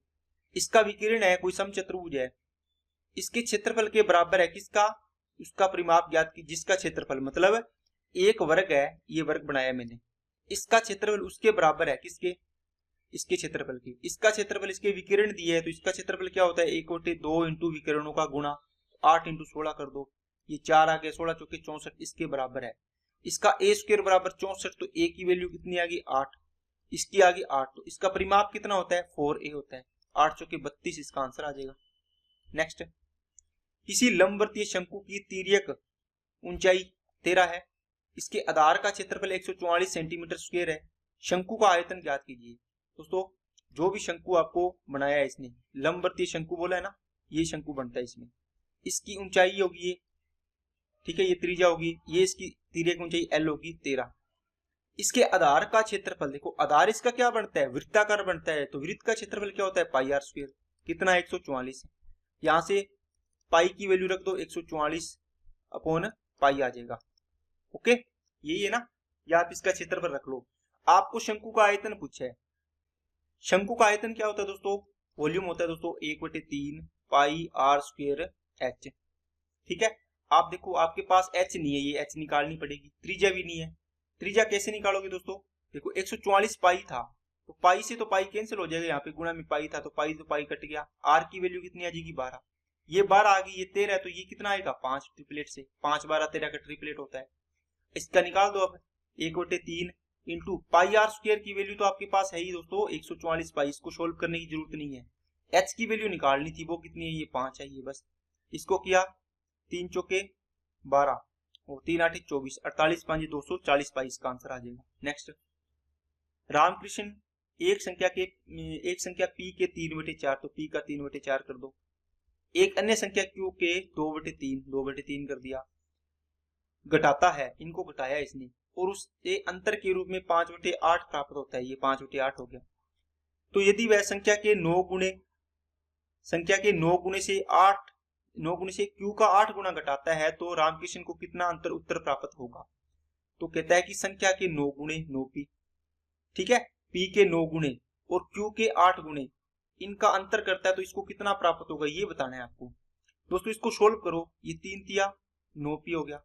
इसका विकिरण है, कोई समचतुर्भुज है, इसके क्षेत्रफल के बराबर है किसका, उसका परिमाप ज्ञात की जिसका क्षेत्रफल मतलब एक वर्ग है, ये वर्ग बनाया मैंने, इसका क्षेत्रफल उसके बराबर है किसके, इसके क्षेत्रफल के, इसका क्षेत्रफल इसके विकिरण दिए है तो इसका क्षेत्रफल क्या होता है 1/2 इंटू विकिरणों का गुणा 8 इंटू 16 कर दो, ये 4 आ गया, 16 चौके 64 इसके बराबर है। इसका a स्क्वायर बराबर 64, तो a की वैल्यू कितनी आ गई 8, इसकी आ गई 8, तो इसका परिमाप कितना होता है 4a होता है, 8 चौके 32 इसका आंसर आ जाएगा। नेक्स्ट, किसी लंबवर्तीय शंकु की तिर्यक ऊंचाई 13 है, इसके आधार का क्षेत्रफल 144 सेंटीमीटर स्क्वायर है, शंकु का आयतन ज्ञात कीजिए। दोस्तों जो भी शंकु आपको बनाया है इसने, लंबवर्तीय शंकु बोला है ना, ये शंकु बनता है इसमें, इसकी ऊंचाई होगी ये, ठीक है, ये त्रिज्या होगी, ये इसकी तिर्यक ऊंचाई l होगी 13। इसके आधार का क्षेत्रफल देखो, आधार इसका क्या बनता है वृत्ताकार बनता है, तो वृत्त का क्षेत्रफल क्या होता है पाई आर स्क्वायर, कितना 144, यहां से पाई की वैल्यू रख दो 144 अपॉन पाई आ जाएगा। ओके यही है ना, या आप इसका क्षेत्रफल रख लो। आपको शंकु का आयतन पूछा है, शंकु का आयतन क्या होता है दोस्तों, वॉल्यूम होता है दोस्तों 1/3 पाई आर स्क्वायर एच। ठीक है, आप देखो आपके पास h नहीं है, ये h निकालनी पड़ेगी, त्रिज्या भी नहीं है, त्रिज्या कैसे निकालोगे दोस्तों, देखो 144 पाई था तो पाई से तो पाई कैंसिल हो जाएगा, यहाँ पे गुणा में पाई था तो पाई कट गया, r की वैल्यू कितनी आ जाएगी 12, ये 12 आ गई, ये 13 है तो ये कितना आएगा 5 ट्रिपलेट से, 5 12 13 का ट्रिपलेट होता है, इसका निकाल दो अब 1/3 इंटू पाई आर स्क्वायर की वैल्यू तो आपके पास है ही दोस्तों 144 पाई, इसको सोल्व करने की जरूरत नहीं है, h की वैल्यू निकालनी थी, वो कितनी है ये 5 है, ये बस इसको किया 3 चौके 12 और 3 8 24, 48 5 240 पाई इसका आंसर आ जाएगा। नेक्स्ट, रामकृष्ण एक संख्या p के 3/4, तो p का 3/4 कर दो, एक अन्य संख्या q के 2/3 कर दिया, घटाता है, इनको घटाया इसने और उससे अंतर के रूप में 5/8 प्राप्त होता है, ये 5/8 हो गया। तो यदि वह संख्या के 9 गुणे से q का 8 गुना घटाता है तो रामकृष्ण को कितना अंतर उत्तर प्राप्त होगा, तो कहता है कि संख्या के 9 गुणे 9p, ठीक है, p के 9 गुणे और q के 8 गुणे, इनका अंतर करता है तो इसको कितना प्राप्त होगा ये बताना है आपको। दोस्तों इसको सोल्व करो, ये 3 तिया 9p हो गया,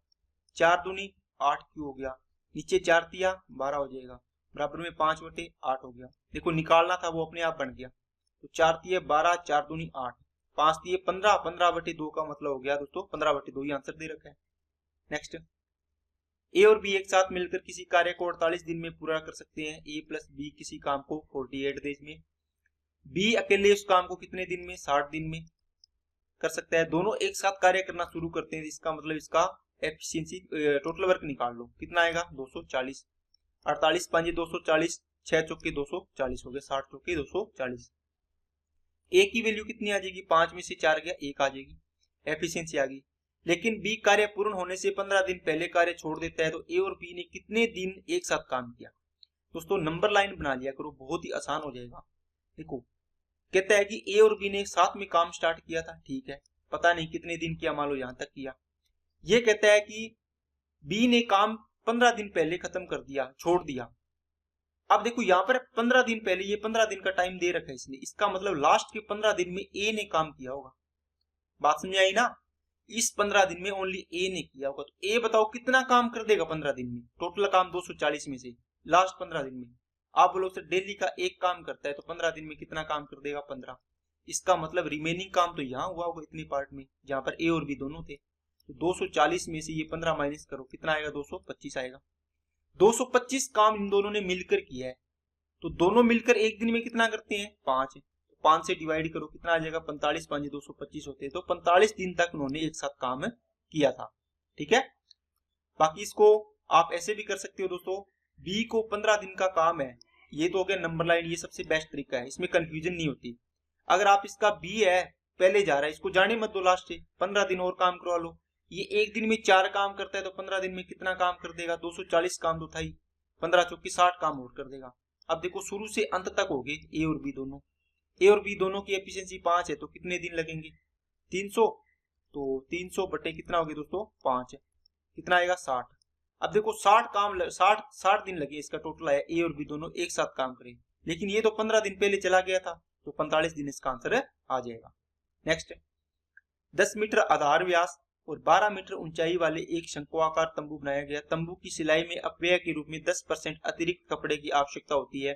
4 दूनी 8q हो गया, नीचे 4 तिया 12 हो जाएगा, बराबर में 5/8 हो गया, देखो निकालना था वो अपने आप बन गया, तो 4 तिया 12, 4 दूनी 8, 5 दिए 15, 15/2 का मतलब हो गया दोस्तों 15/2 ही आंसर दे रखा है। नेक्स्ट, ए और बी एक साथ मिलकर किसी कार्य को 48 दिन में पूरा कर सकते हैं, ए प्लस बी किसी काम को 48 डेज में, बी अकेले उस काम को कितने दिन में 60 दिन में कर सकता है, दोनों एक साथ कार्य करना शुरू करते हैं, इसका मतलब इसका एफिशिएंसी टोटल वर्क निकाल लो, कितना आएगा 240, 48 5 240, 6 चौके 240 हो गया, 60 चौके 240, ए की वैल्यू कितनी आ जाएगी, 5 में से 4 गया 1 आ जाएगी, एफिशिएंसी आ गई। लेकिन बी कार्य पूर्ण होने से 15 दिन पहले कार्य छोड़ देता है, तो ए और बी ने कितने दिन एक साथ काम किया। दोस्तों नंबर लाइन बना लिया करो, बहुत ही आसान हो जाएगा। देखो कहता है कि ए और बी ने साथ में काम स्टार्ट किया था, ठीक है, पता नहीं कितने दिन किया, मान लो यहां तक किया। ये कहता है कि बी ने काम 15 दिन पहले खत्म कर दिया, छोड़ दिया। अब देखो यहाँ पर 15 दिन पहले, ये 15 दिन का टाइम दे रखा है इसने, इसका मतलब लास्ट के 15 दिन में ए ने काम किया होगा, बात समझ आई ना, इस 15 दिन में ओनली ए ने किया होगा। तो ए बताओ कितना काम कर देगा 15 दिन में, टोटल काम 240 में से लास्ट 15 दिन में, आप बोलो सर डेली का एक काम करता है तो 15 दिन में कितना काम कर देगा 15, इसका मतलब रिमेनिंग काम तो यहाँ हुआ होगा इतनी पार्ट में जहां पर ए और बी दोनों थे। तो 240 में से ये 15 माइनस करो, कितना आएगा 225 आएगा, 225 काम इन दोनों ने मिलकर किया है। तो दोनों मिलकर एक दिन में कितना करते हैं 5, 5 से डिवाइड करो, कितना आ जाएगा 45 5 225 होते हैं, तो 45 दिन तक उन्होंने एक साथ काम किया था। ठीक है, बाकी इसको आप ऐसे भी कर सकते हो दोस्तों, बी को 15 दिन का काम है ये तो हो गया नंबर लाइन, ये सबसे बेस्ट तरीका है, इसमें कंफ्यूजन नहीं होती। अगर आप इसका बी है, पहले जा रहा है, इसको जाने मत दो लास्ट से, 15 दिन और काम करवा लो। ये एक दिन में 4 काम करता है तो 15 दिन में कितना काम कर देगा, 240 काम तो था ही, 15 चौकी 60 काम और कर देगा। अब देखो शुरू से अंत तक हो गए ए और बी दोनों, ए और बी दोनों की एफिशिएंसी 5 है, तो कितने दिन लगेंगे 300, तो 300 बटे कितना हो गया दोस्तों 5, कितना आएगा 60। अब देखो 60 दिन लगे, इसका टोटल है ए और बी दोनों एक साथ काम करें, लेकिन ये तो 15 दिन पहले चला गया था, तो 45 दिन इसका आंसर आ जाएगा। नेक्स्ट, 10 मीटर आधार व्यास और 12 मीटर ऊंचाई वाले एक शंकुआकार तंबू बनाया गया। तंबू की सिलाई में अपव्यय के रूप में 10% अतिरिक्त कपड़े की आवश्यकता होती है।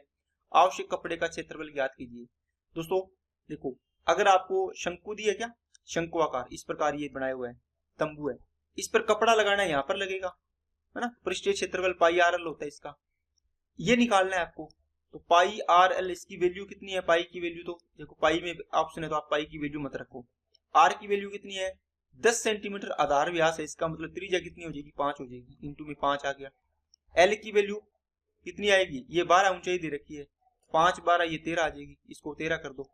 आवश्यक कपड़े का क्षेत्रफल ज्ञात कीजिए। दोस्तों देखो, अगर आपको शंकु दिया क्या, शंकुआकार इस प्रकार ये बनाया हुआ है, तंबू है, इस पर कपड़ा लगाना यहाँ पर लगेगा, है ना। पृष्ठीय क्षेत्रफल पाई आर एल होता है इसका, ये निकालना है आपको। तो पाई आर एल, इसकी वैल्यू कितनी है, पाई की वैल्यू, तो देखो पाई में ऑप्शन है तो आप पाई की वैल्यू मत रखो। आर की वैल्यू कितनी है, 10 सेंटीमीटर आधार व्यास है, इसका मतलब त्रिज्या कितनी हो जाएगी 5 हो जाएगी, इंटू में 5 आ गया। एल की वैल्यू कितनी आएगी, ये 12 ऊंचाई दे रखी है, 5 12 ये 13 आ जाएगी, इसको 13 कर दो,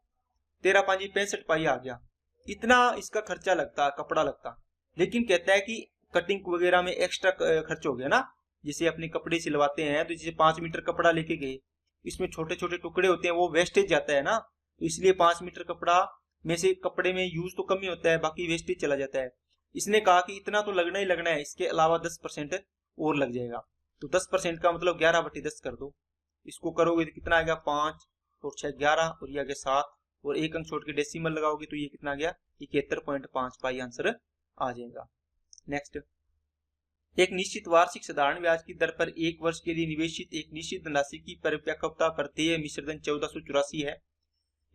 13 5 65 पाई आ गया। इतना इसका खर्चा लगता, कपड़ा लगता, लेकिन कहता है कि कटिंग वगैरह में एक्स्ट्रा खर्च हो गया ना, जैसे अपने कपड़े सिलवाते हैं तो जैसे 5 मीटर कपड़ा लेके गए, इसमें छोटे छोटे टुकड़े होते हैं, वो वेस्टेज जाता है ना, तो इसलिए 5 मीटर कपड़ा में से कपड़े में यूज तो कम ही होता है, बाकी वेस्टेज चला जाता है। इसने कहा कि इतना तो लगना ही लगना है, इसके अलावा 10% और लग जाएगा, तो 10% का मतलब 11/10 कर दो, इसको करोगे तो कितना आएगा 5 और 6 11 और ये आ गया 7 और एक अंक छोड़ के डेसिमल लगाओगे तो ये कितना गया 71.5 पाई आंसर आ जाएगा। नेक्स्ट, एक निश्चित वार्षिक साधारण ब्याज की दर पर 1 वर्ष के लिए निवेशित एक निश्चित धनराशि की परिपक्वता पर देय मिश्रधन 1484 है।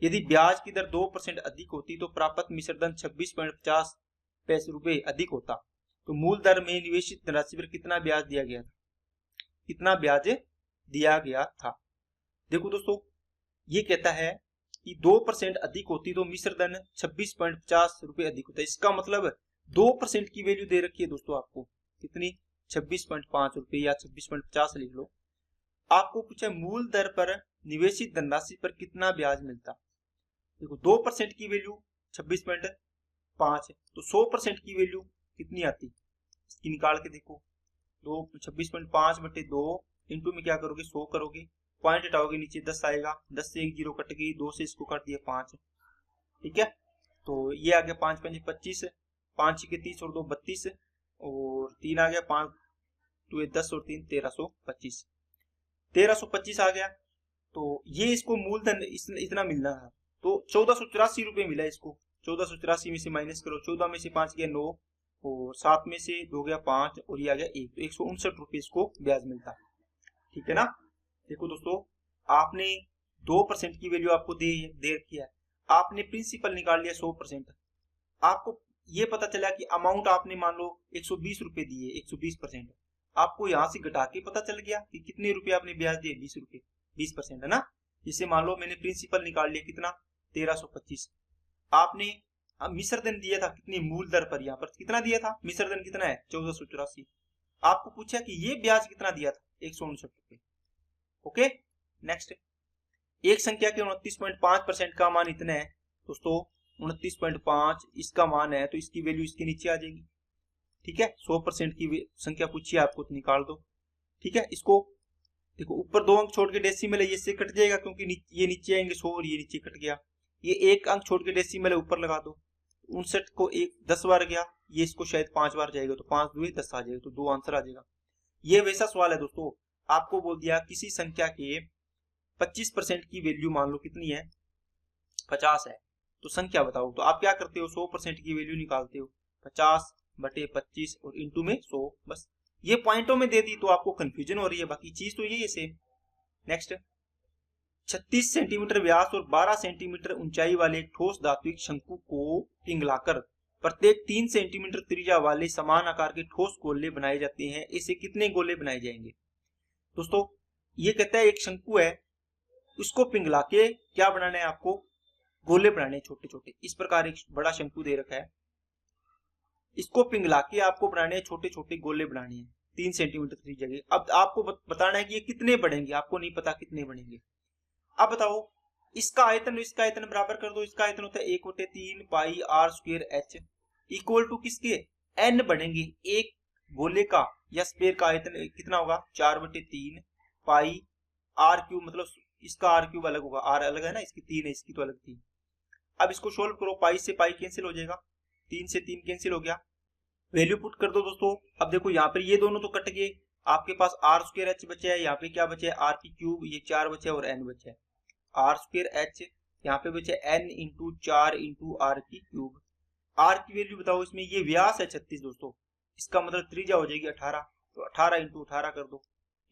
यदि ब्याज की दर 2% अधिक होती तो प्राप्त मिश्रधन 26.50 रुपए अधिक होता, तो मूल दर में निवेशित धनराशि पर कितना ब्याज दिया गया था, कितना ब्याज दिया गया था। देखो दोस्तों, ये कहता है कि 2% अधिक होती तो मिश्रधन 26.50 रुपए अधिक होता है, इसका मतलब 2% की वैल्यू दे रखी है दोस्तों आपको, कितनी 26.5 रुपए या 26.50 लिख लो। आपको पूछा मूल दर पर निवेशित धनराशि पर कितना ब्याज मिलता। देखो 2% की वैल्यू 26.5 है, तो 100% की वैल्यू कितनी आती, इसकी निकाल के देखो, 26.5 बटे 2 इंटू में क्या करोगे 100 करोगे, पॉइंट हटाओगे नीचे 10 आएगा, 10 से 1 जीरो कट गई, 2 से इसको काट दिया 5, ठीक है। तो ये आ गया 5 5 25, 5 के 30 और 2 32 और 3 आ गया 5 2 10 और 3 1325, 1325 आ गया। तो ये इसको मूलधन इतना मिलना है, तो 1484 रुपए मिला इसको, 1484 में से माइनस करो, 14 में से 5 गया 9 और 7 में से 2 गया 5 और ये आ गया 1, तो 159 रुपए इसको ब्याज मिलता, ठीक है ना। देखो दोस्तों, आपने 2% की वैल्यू आपको दे रखी है, आपने प्रिंसिपल निकाल लिया 100%, आपको ये पता चला कि अमाउंट आपने मान लो 120 रुपए दिए, 120%, आपको यहाँ से घटा के पता चल गया कि कितने रुपए आपने ब्याज दिए 20 रुपए, 20% है ना। जिससे मान लो मैंने प्रिंसिपल निकाल लिया कितना 1325, आपने मिश्रधन दिया था कितनी मूल दर पर, यहाँ पर कितना दिया था, मिश्रधन कितना है 1484, आपको पूछा कि ये ब्याज कितना दिया था 159 रुपए। ओके, नेक्स्ट, एक संख्या के 29.5% का मान इतना है दोस्तों, 29.5 इसका मान है, तो इसकी वैल्यू इसके नीचे आ जाएगी, ठीक है। 100% की संख्या पूछिए आपको तो निकाल दो, ठीक है। इसको देखो ऊपर 2 अंक छोड़ के डेसिमल है, ये से कट जाएगा क्योंकि ये नीचे आएंगे 100 और ये नीचे कट गया, ये 1 अंक छोड़ के डेसिमल है ऊपर लगा दो, 59 को 10 बार गया, ये इसको शायद 5 बार जाएगा, तो 5 2 10 आ जाएगा, तो 2 आंसर आ जाएगा। ये वैसा सवाल है दोस्तों, आपको बोल दिया किसी संख्या के 25% की वैल्यू मान लो कितनी है 50 है, तो संख्या बताओ, तो आप क्या करते हो 100% की वैल्यू निकालते हो, 50 बटे 25 और इंटू में 100, बस ये पॉइंटों में दे दी तो आपको कंफ्यूजन हो रही है, बाकी चीज तो यही है सेम। नेक्स्ट, 36 सेंटीमीटर व्यास और 12 सेंटीमीटर ऊंचाई वाले ठोस धात्विक शंकु को पिघलाकर प्रत्येक 3 सेंटीमीटर त्रिज्या वाले समान आकार के ठोस गोले बनाए जाते हैं, इससे कितने गोले बनाए जाएंगे। दोस्तों ये कहता है एक शंकु है, उसको पिघला के क्या बनाना है आपको, गोले बनाने छोटे छोटे, इस प्रकार एक बड़ा शंकु दे रखा है, इसको पिघला के आपको बनाने छोटे छोटे गोले बनाने हैं। 3 सेंटीमीटर थ्री जगह। अब आपको बताना है कि ये कितने बढ़ेंगे, आपको नहीं पता कितने बढ़ेंगे। अब बताओ इसका आयतन इसका आयतन बराबर कर दो। इसका आयतन होता है 1/3 pi R square H equal to किसके, एन बढ़ेंगे। एक गोले का या स्फीयर का आयतन कितना होगा, 4/3 पाई आर क्यूब, मतलब इसका आर क्यूब अलग होगा, आर अलग है ना, इसकी 3 है, इसकी तो अलग थी। अब इसको सोल्व करो, पाई से पाई कैंसिल हो जाएगा, 3 से 3 कैंसिल हो गया, वैल्यू पुट कर दो दोस्तों। अब देखो यहाँ पर ये दोनों तो कट गए, आपके पास आर स्क्वायर एच बचा है, यहाँ पे क्या बचा है, आर की क्यूब, ये 4 बचा है और एन बचा है। आर स्क्वायर एच यहाँ पे बचे एन इंटू 4 इंटू आर की क्यूब। आर की वैल्यू बताओ इसमें, ये व्यास है 36 दोस्तों, इसका मतलब त्रिज्या हो जाएगी 18, तो 18 इंटू 18 कर दो,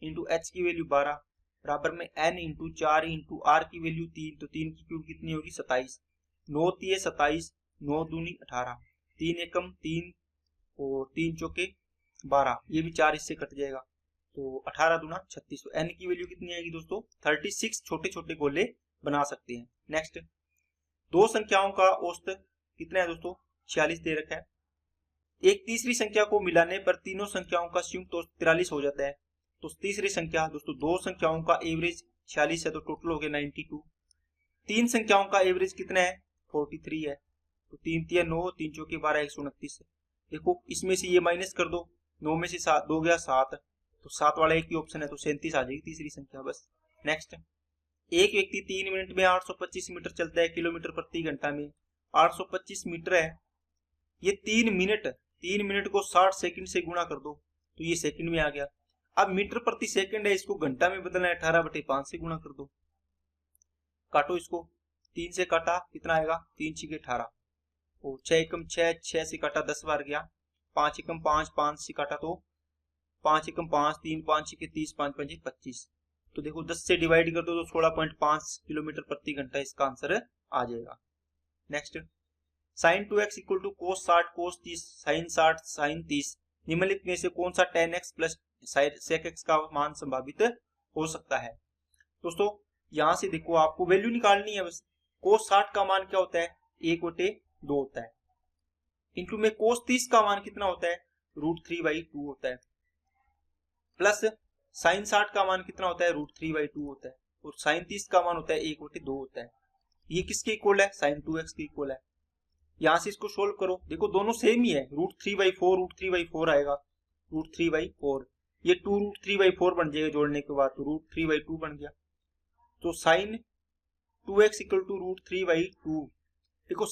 इंटू एच की वैल्यू 12 बराबर में एन इंटू 4 इंटू आर की वैल्यू 3, तो 3 की क्यूब कितनी होगी 27, 9 तिये 27, 9 दूनी 18, 3 एकम 3 और 3 चौके 12, ये भी 4 इससे कट जाएगा, तो 18 दूना 36। तो एन की वैल्यू कितनी आएगी दोस्तों, 36 छोटे छोटे गोले बना सकते हैं। नेक्स्ट, दो संख्याओं का औसत कितना है दोस्तों, 46 दे रखा है। एक तीसरी संख्या को मिलाने पर तीनों संख्याओं का संयुक्त औसत 43 हो जाता है। तो तीसरी संख्या दोस्तों, दो संख्याओं का एवरेज 46 है, तो टोटल हो गया 92। तीन संख्याओं का एवरेज कितना है, 43 है, तो 3 तिया 9, 3 चौके 12, 129 है। देखो इसमें से ये माइनस कर दो, 9 में से 7 2 गया 7, तो 7 वाला एक ही ऑप्शन है, तो 37 आ जाएगी तीसरी संख्या बस। नेक्स्ट, एक व्यक्ति 3 मिनट में 825 मीटर चलता है, किलोमीटर प्रति घंटा में 825 मीटर है। ये 3 मिनट को 60 सेकंड से गुणा कर दो, तो ये सेकंड में आ गया। अब मीटर प्रति सेकंड है, इसको घंटा में बदलना है, 18/5 से गुणा कर दो। काटो इसको, 3 से काटा कितना आएगा, 3 छीके 18, और 6 एकम 6, 6 से काटा 10 बार गया, 5 एकम 5, 5 से काटा तो 5 एकम 5, 3 5 छीके 30, 5 5 25, तो देखो 10 से डिवाइड कर दो तो 16.5 किलोमीटर प्रति घंटा इसका आंसर आ जाएगा। Next, sin 2x equal to cos 60 cos 30 sin 60 sin 30, निम्नलिखित में से कौन सा tan x plus sec x का मान संभावित हो सकता है। दोस्तों यहां से देखो आपको वैल्यू निकालनी है बस। cos 60 का मान क्या होता है, 1/2 होता है, इंटू में cos 30 का मान कितना होता है, √3/2 होता है, प्लस sin 60 का मान कितना होता है, √3/2 होता है, और sin 30 का मान होता है 1/2 होता है। ये किसके इक्वल है, sin 2x के इक्वल है। यहां से इसको सोल्व करो, देखो दोनों सेम ही है, √3/4 आएगा, √3/4, ये 2√3/4 बन जाएगा जोड़ने के बाद, तो √3/2 बन गया। तो sin 2x इक्वल टू √3/2। देखो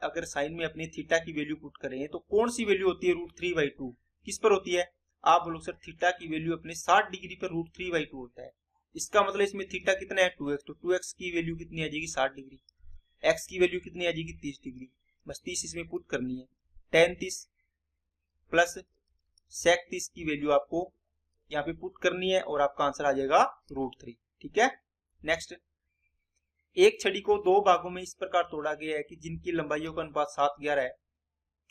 अगर साइन में अपने थीटा की वैल्यू पुट करें तो कौन सी वैल्यू होती है, √3/2 किस पर होती है, आप बोलो सर थीटा की वैल्यू अपने 60 डिग्री पर √3/2 होता है। इसका मतलब इसमें थीटा कितना है, 2x, तो 2x की वैल्यू कितनी आ जाएगी, 60 डिग्री, x की वैल्यू कितनी आ जाएगी, 30 डिग्री, बस 30 इसमें पुट करनी है। tan 30 प्लस sec 30 की वैल्यू आपको यहाँ पे पुट करनी है और आपका आंसर आ जाएगा √3। ठीक है। नेक्स्ट, एक छड़ी को दो भागों में इस प्रकार तोड़ा गया है कि जिनकी लंबाइयों का अनुपात 7:11 है।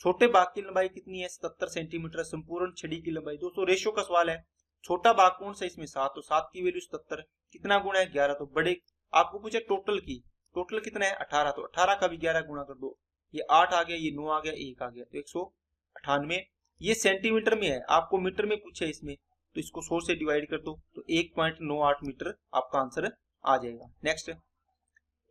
छोटे भाग की लंबाई कितनी है, 77 सेंटीमीटर, संपूर्ण छड़ी की लंबाई, दोस्तों रेशो का सवाल है। छोटा भाग कौन सा इसमें, 7, तो 7 की वैल्यू 77, कितना गुणा है 11, तो बड़े आपको पूछे टोटल की, टोटल कितना है 18, तो 18 का भी 11 गुणा कर दो, ये 8 आ गया, ये 9 आ गया, 1 आ गया, तो 198। ये सेंटीमीटर में है, आपको मीटर में पूछे इसमें, तो इसको 100 से डिवाइड कर दो, तो 1.98 मीटर आपका आंसर आ जाएगा। नेक्स्ट,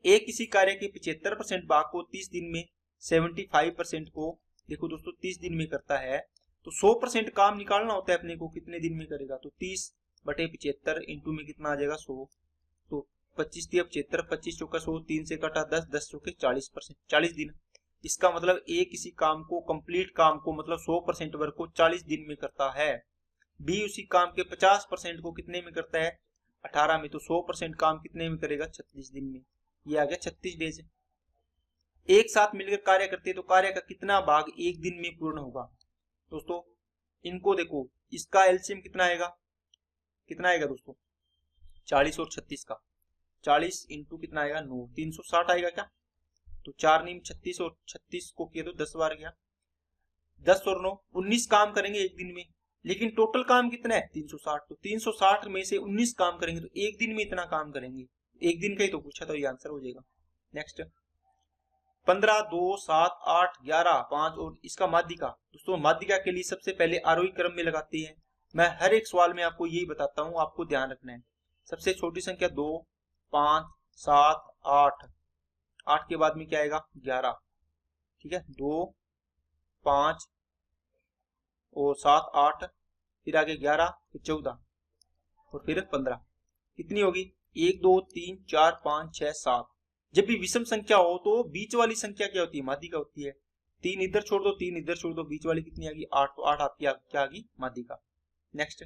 एक किसी कार्य के 75% भाग को 30 दिन में 75% को, देखो दोस्तों 30 दिन में करता है, तो 100% काम निकालना होता है अपने को, कितने दिन में करेगा, तो 30/75 इंटू में कितना आ जाएगा 100, तो 25 तिया 75, 25 चौका 100, 3 से काटा 10, 10 चौके 40%, 40 दिन। इसका मतलब एक किसी काम को, कंप्लीट काम को, मतलब 100% वर्क को 40 दिन में करता है। बी उसी काम के 50% को कितने में करता है, 18 में, तो 100% काम कितने में करेगा, 36 दिन में, ये आ गया 36 डेज। एक साथ मिलकर कार्य करते हैं तो कार्य का कितना भाग एक दिन में पूर्ण होगा। दोस्तों इनको देखो, इसका एलसीएम कितना आएगा दोस्तों, 40 और 36 का, 40 इंटू कितना आएगा 9, 360 आएगा क्या, तो 4 नीम 36, और 36 को किया तो 10 बार गया, 10 और 9 19 काम करेंगे एक दिन में, लेकिन टोटल काम कितना है 360, तो 360 में से 19 काम करेंगे, तो एक दिन में इतना काम करेंगे, एक दिन का ही तो पूछा, तो ये आंसर हो जाएगा। नेक्स्ट, 15, 2, 7, 8, 11, 5 और इसका माध्यिका। दोस्तों माध्यिका के लिए सबसे पहले आरोही क्रम में लगाते हैं। मैं हर एक सवाल में आपको यही बताता हूं, आपको ध्यान रखना है। सबसे छोटी संख्या 2, 5, 7, 8, 8 के बाद में क्या आएगा 11, ठीक है, 2, 5 और 7, 8, फिर आगे 11, फिर 14 और फिर 15। कितनी होगी 1, 2, 3, 4, 5, 6, 7। जब भी विषम संख्या हो तो बीच वाली संख्या क्या होती है, माध्यिका होती है। 3 इधर छोड़ दो, 3 इधर छोड़ दो, बीच वाली कितनी आ गई 8, तो 8 आपकी क्या आ गई माध्यिका। नेक्स्ट,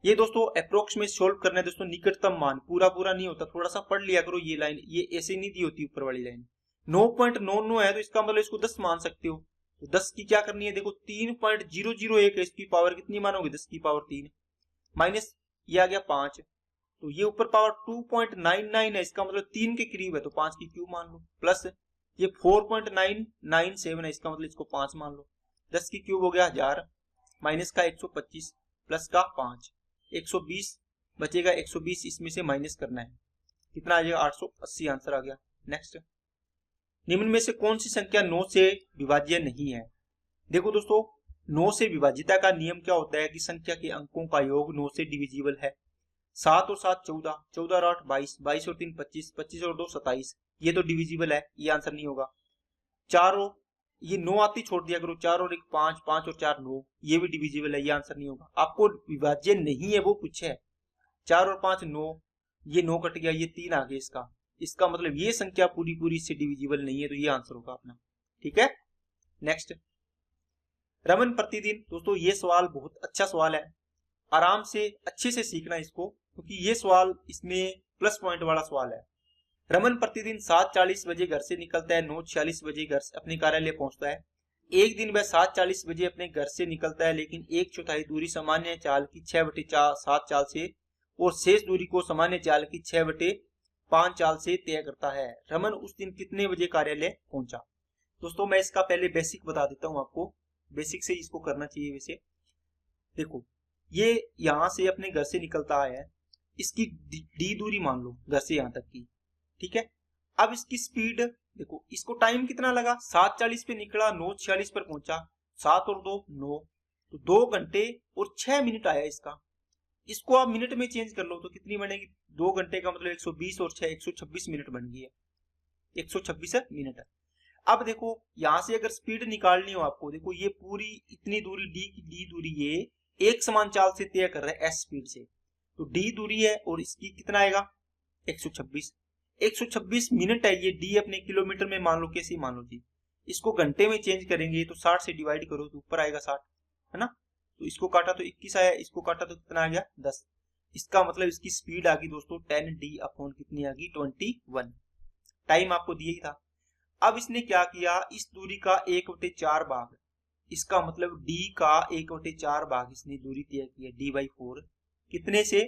ये दोस्तों अप्रोक्स में सोल्व करना है दोस्तों। निकटतम मान पूरा पूरा नहीं होता, थोड़ा सा पढ़ लिया करो। ये लाइन ये ऐसे नहीं दी होती ऊपर वाली लाइन। 9.99 है तो इसका मतलब इसको 10 मान सकते हो। तो 10 की क्या करनी है, देखो 3.001 है, इसकी पावर कितनी मानोगे 10 की पावर 3 माइनस ये आ गया 5, तो ये ऊपर पावर 2.99 है, इसका मतलब 3 के करीब है तो 5 की क्यूब मान लो। प्लस ये 4.997 है, इसका मतलब इसको 5 मान लो। 10 की क्यूब हो गया 1000, माइनस का 125, प्लस का 5, 120 बचेगा। 120 इसमें से माइनस करना है, कितना आ जाएगा 880 आंसर आ गया। नेक्स्ट, निम्न में से कौन सी संख्या 9 से विभाज्य नहीं है। देखो दोस्तों 9 से विभाज्यता का नियम क्या होता है कि संख्या के अंकों का योग 9 से डिविजिबल है। 7 और 7 14, 14 और 8 22, 22 और 3 25, 25 और 2 27, ये तो डिविजिबल है, ये आंसर नहीं होगा। 4 और ये 9 आती छोड़ दिया करो, 4 और 1 5, 5 और 4 9, ये भी डिविजिबल है, ये आंसर नहीं होगा। आपको विभाज्य नहीं है वो पूछे है। 4 और 5 9, ये 9 कट गया, ये 3 आ गया इसका, इसका मतलब ये संख्या पूरी पूरी से डिविजिबल नहीं है, तो ये आंसर होगा अपना, ठीक है। नेक्स्ट, रमन प्रतिदिन। दोस्तों ये सवाल बहुत अच्छा सवाल है, आराम से अच्छे से सीखना इसको, क्योंकि ये सवाल इसमें प्लस पॉइंट वाला सवाल है। रमन प्रतिदिन 7:40 बजे घर से निकलता है, 9:46 बजे घर अपने कार्यालय पहुंचता है। एक दिन वह 7:40 बजे अपने घर से निकलता है, लेकिन 1/4 दूरी सामान्य चाल की 6/7 चाल से और शेष दूरी को सामान्य चाल की 6/5 चाल से तय करता है। रमन उस दिन कितने बजे कार्यालय पहुंचा। दोस्तों मैं इसका पहले बेसिक बता देता हूं आपको, बेसिक से इसको करना चाहिए। वैसे देखो ये यहां से अपने घर से निकलता है, इसकी डी दूरी मान लो घर से यहां तक की, ठीक है। अब इसकी स्पीड देखो, इसको टाइम कितना लगा, 7:40 पे निकला, 9:46 पर पहुंचा, 7 और 2 9, तो 2 घंटे और 6 मिनट आया इसका। इसको आप मिनट में चेंज कर लो तो कितनी बनेगी, 2 घंटे का मतलब 120 और 6 126 मिनट बन गई है, 126 मिनट। अब देखो यहां से अगर स्पीड निकालनी हो आपको, देखो ये पूरी इतनी दूरी डी की डी दूरी ये एक समान चाल से तय कर रहा है एस स्पीड से, तो डी दूरी है और इसकी कितना आएगा 126, 126 मिनट है। ये डी अपने किलोमीटर में मान लो, कैसे मान लो जी, इसको घंटे में चेंज करेंगे तो 60 से डिवाइड करो तो ऊपर आएगा 60, है ना। तो इसको काटा तो 21 आया, इसको काटा तो कितना आ गया 10। इसका मतलब इसकी स्पीड आ गई दोस्तों 10d अपॉन कितनी आ गई 21। टाइम आपको दिया ही था। अब इसने क्या किया, इस दूरी का 1/4 भाग, इसका मतलब d का 1/4 भाग इसने दूरी तय की है, d/4 कितने से,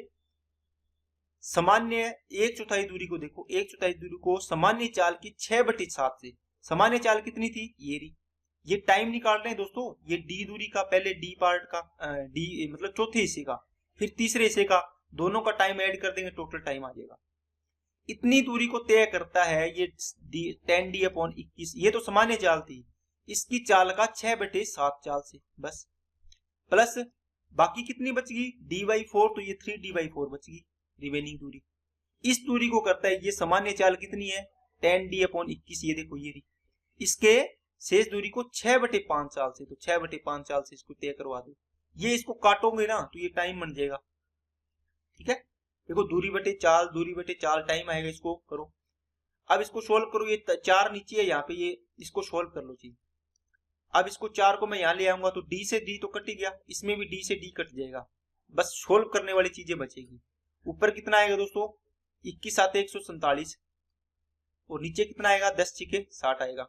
सामान्य 1/4 दूरी को देखो, 1/4 दूरी को सामान्य चाल की 6/7 से, सामान्य चाल कितनी थी ये रही। ये टाइम निकाल रहे हैं दोस्तों, ये डी दूरी का, पहले डी पार्ट का डी मतलब चौथे हिस्से का, फिर तीसरे हिस्से का, दोनों का टाइम ऐड कर देंगे, टोटल टाइम आ जाएगा। इतनी दूरी को तय करता है ये 10d अपॉन 21, ये तो सामान्य चाल थी, इसकी चाल का 6/7 चाल से बस, प्लस बाकी कितनी बच गई d/4, तो ये 3d/4 बच गई रिमेनिंग दूरी। इस दूरी को करता है, ये सामान्य चाल कितनी है 10d अपॉन 21, ये देखो ये रही, इसके शेष दूरी को 6/5 चाल से, तो 6/5 चाल से इसको तय करवा दो। ये इसको काटोगे ना तो ये टाइम बन जाएगा, ठीक है। देखो दूरी बटे चाल, दूरी बटे चाल टाइम आएगा, इसको करो। अब इसको सोल्व करो, ये 4 नीचे है यहाँ पे, ये इसको सोल्व कर लो जी। अब इसको 4 को मैं यहाँ ले आऊंगा तो d से d तो कट ही गया, इसमें भी d से d कट जाएगा, बस सोल्व करने वाली चीजें बचेगी। ऊपर कितना आएगा दोस्तों 21 7 147 और नीचे कितना आएगा 10 6 60 आएगा।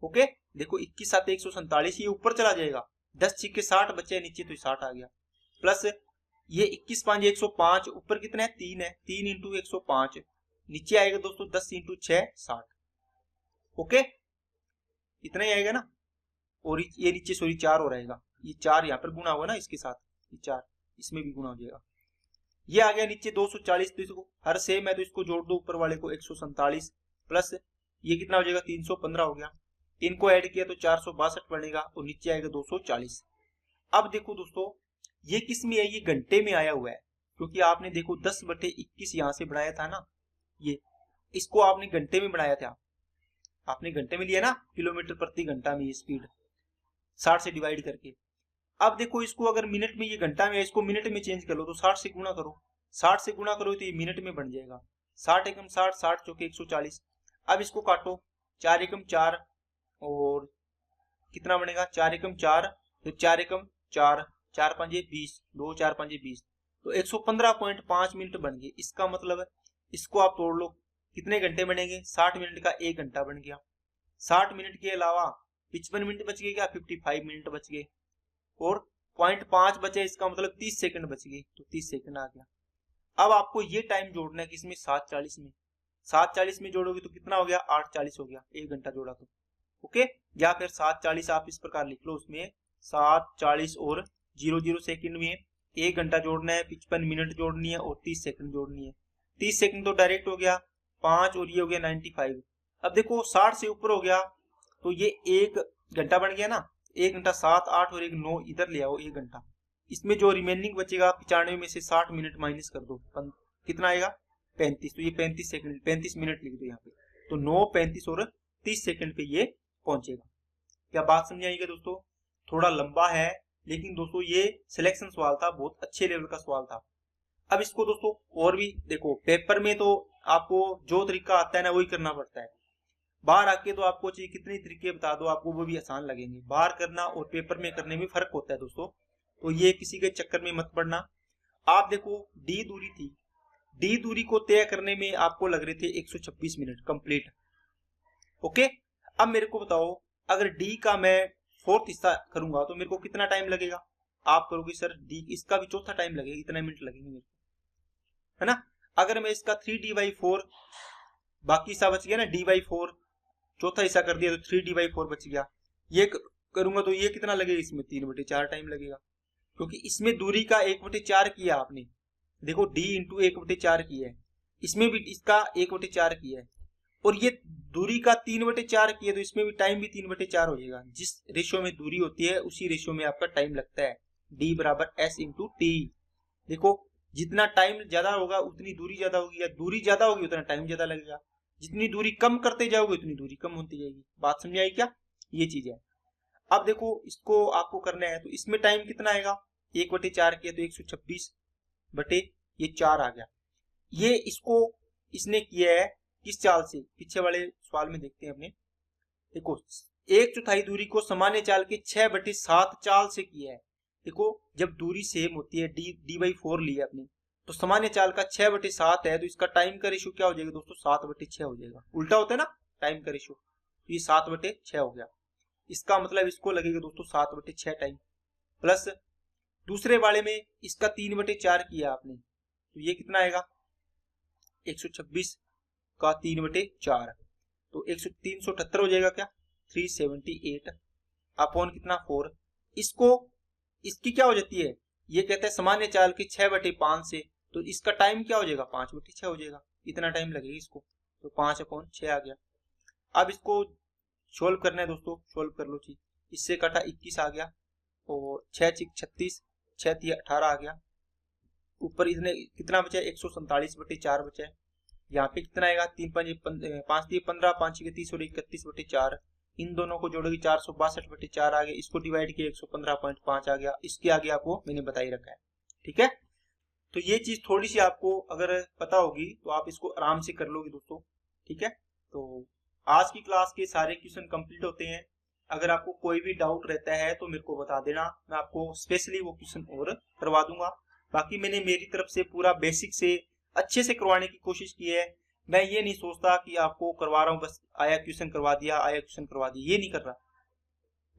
ओके देखो 21 7 147 ये ऊपर चला जाएगा, 10 6 60 बचे नीचे तो 60 आ गया, प्लस ये 21 5 105, ऊपर कितना है 3 है, 3 इंटू 105, नीचे आएगा दोस्तों 10 इंटू 6 60। ओके इतना ही आएगा ना, और ये नीचे सॉरी 4 हो रहेगा, ये 4 यहाँ पर गुणा हुआ ना इसके साथ, ये 4 इसमें भी गुणा हो जाएगा। ये आ गया नीचे 240, तो इसको हर सेम है तो इसको जोड़ दो ऊपर वाले को 147, प्लस ये कितना हो जाएगा 315 हो गया। इनको ऐड किया तो 462 बनेगा और नीचे आएगा 240। अब देखो दोस्तों ये किस में है, ये घंटे में आया हुआ है, क्योंकि आपने देखो 10/21 यहाँ से बनाया था ना, ये इसको आपने घंटे में बनाया था, आपने घंटे में लिया ना, किलोमीटर प्रति घंटा में ये स्पीड 60 से डिवाइड करके। अब देखो इसको अगर मिनट में, ये घंटा में है, इसको मिनट में चेंज कर लो तो 60 से गुणा करो, 60 से गुणा करो तो ये मिनट में बन जाएगा। 60 एकम 60, 60 चौके 140। अब इसको काटो, 4 एकम 4 और कितना बनेगा 4 एकम 4, फिर 4 एकम 4, 4 पंजे 20, 2 4 पंजे 20, तो 115.5 मिनट बन गए। इसका मतलब इसको आप तोड़ लो, कितने घंटे बनेंगे, 60 मिनट का 1 घंटा बन गया। 60 मिनट के अलावा 55 मिनट बच गए, क्या 55 मिनट बच गए, और 0.5 बचे, इसका मतलब 30 सेकंड बच गए, तो 30 सेकंड आ गया। अब आपको ये टाइम जोड़ना है किसमें, 7:40 में। 7:40 में जोड़ोगे तो कितना हो गया, 8:40 हो गया, 1 घंटा जोड़ा तो ओके। या फिर 7:40 आप इस प्रकार लिख लो, उसमें 7:40 और 00 सेकंड में 1 घंटा जोड़ना है, 55 मिनट जोड़नी है और 30 सेकंड जोड़नी है। 30 सेकंड तो डायरेक्ट हो गया 5 और ये हो गया 95। अब देखो 60 से ऊपर हो गया तो ये 1 घंटा बन गया ना, 1 घंटा 7 8 और 1 9 इधर ले आओ 1 घंटा। इसमें जो रिमेनिंग बचेगा 95 में से 60 मिनट माइनस कर दो, कितना आएगा 35, तो ये 35 सेकंड 35 मिनट लिख दो यहाँ पे, तो 9 35 और 30 सेकंड पे ये पहुंचेगा। क्या बात समझ आएगी दोस्तों, थोड़ा लंबा है लेकिन दोस्तों ये सिलेक्शन सवाल था, बहुत अच्छे लेवल का सवाल था। अब इसको दोस्तों और भी देखो, पेपर में तो आपको जो तरीका आता है ना वही करना पड़ता है, बाहर आके तो आपको चाहिए कितने तरीके बता दो आपको वो भी आसान लगेंगे, बाहर करना और पेपर में करने में फर्क होता है दोस्तों, तो ये किसी के चक्कर में मत पड़ना। आप देखो डी दूरी थी, डी दूरी को तय करने में आपको लग रहे थे 126 मिनट कंप्लीट, ओके। अब मेरे को बताओ अगर डी का मैं 4th हिस्सा करूंगा तो मेरे को कितना टाइम लगेगा, आप करोगे सर डी इसका भी चौथा टाइम लगेगा, इतना मिनट लगेंगे मेरे को, है ना। अगर मैं इसका 3d/4 बाकी हिस्सा बच गया ना, d/4 चौथा हिस्सा कर दिया तो 3d/4 बच गया, ये करूंगा तो ये कितना लगेगा, इसमें 3/4 टाइम लगेगा, क्योंकि इसमें दूरी का 1/4 किया आपने, देखो d इंटू 1/4 किया है, इसमें भी इसका 1/4 किया है, और ये दूरी का 3/4 किया तो इसमें भी टाइम भी 3/4 हो जाएगा। जिस रेशियो में दूरी होती है उसी रेशियो में आपका टाइम लगता है, d बराबर s इंटू टी। देखो जितना टाइम ज्यादा होगा उतनी दूरी ज्यादा होगी, या दूरी ज्यादा होगी उतना टाइम ज्यादा लगेगा, जितनी दूरी कम करते जाओगे उतनी दूरी कम होती जाएगी। बात समझ आई क्या, ये चीज है। अब देखो इसको आपको करना है तो इसमें टाइम कितना आएगा, 1/4 किया तो 126 बटे ये 4 आ गया। ये इसको इसने किया है किस चाल से, पीछे वाले सवाल में देखते हैं अपने, देखो 1/4 दूरी को सामान्य चाल के 6/7 चाल से किया है। देखो जब दूरी सेम होती है, d/4 लिया आपने, तो सामान्य चाल का 6/7 है, तो इसका टाइम का रेशियो क्या हो जाएगा दोस्तों, 7/6 हो जाएगा। उल्टा होता है ना टाइम का रेशियो, तो ये 7/6 हो गया। इसका मतलब इसको लगेगा दोस्तों 7/6 टाइम, प्लस दूसरे वाले में इसका 3/4 किया आपने, तो ये कितना आएगा 126 का 3/4, तो 378 हो जाएगा, क्या 378 अपॉन कितना 4। इसको इसकी क्या हो जाती है, ये कहते हैं सामान्य चाल के 6/5 से, तो इसका टाइम क्या हो जाएगा 5/6 हो जाएगा, इतना टाइम लगेगा इसको, तो 5/6 आ गया। अब इसको सोल्व करना है दोस्तों, सोल्व कर लो चीज, इससे कटा 21 आ गया और 6 36, 6 18 आ गया, ऊपर इसने कितना बचा 147/4 बचा है, यहाँ पे कितना आएगा 3 5 5 15 5 30 और 31/4, इन दोनों को जोड़ोगे 462/4 आ गया, इसको डिवाइड किया 115.5 आ गया, इसके आगे आपको मैंने बता ही रखा है, ठीक है। तो ये चीज थोड़ी सी आपको अगर पता होगी तो आप इसको आराम से कर लोगे दोस्तों, ठीक है। तो आज की क्लास के सारे क्वेश्चन कंप्लीट होते हैं, अगर आपको कोई भी डाउट रहता है तो मेरे को बता देना, मैं आपको स्पेशली वो क्वेश्चन और करवा दूंगा। बाकी मैंने मेरी तरफ से पूरा बेसिक से अच्छे से करवाने की कोशिश की है, मैं ये नहीं सोचता कि आपको करवा रहा हूँ बस आया क्वेश्चन करवा दिया, आया क्वेश्चन करवा दिया, ये नहीं कर रहा।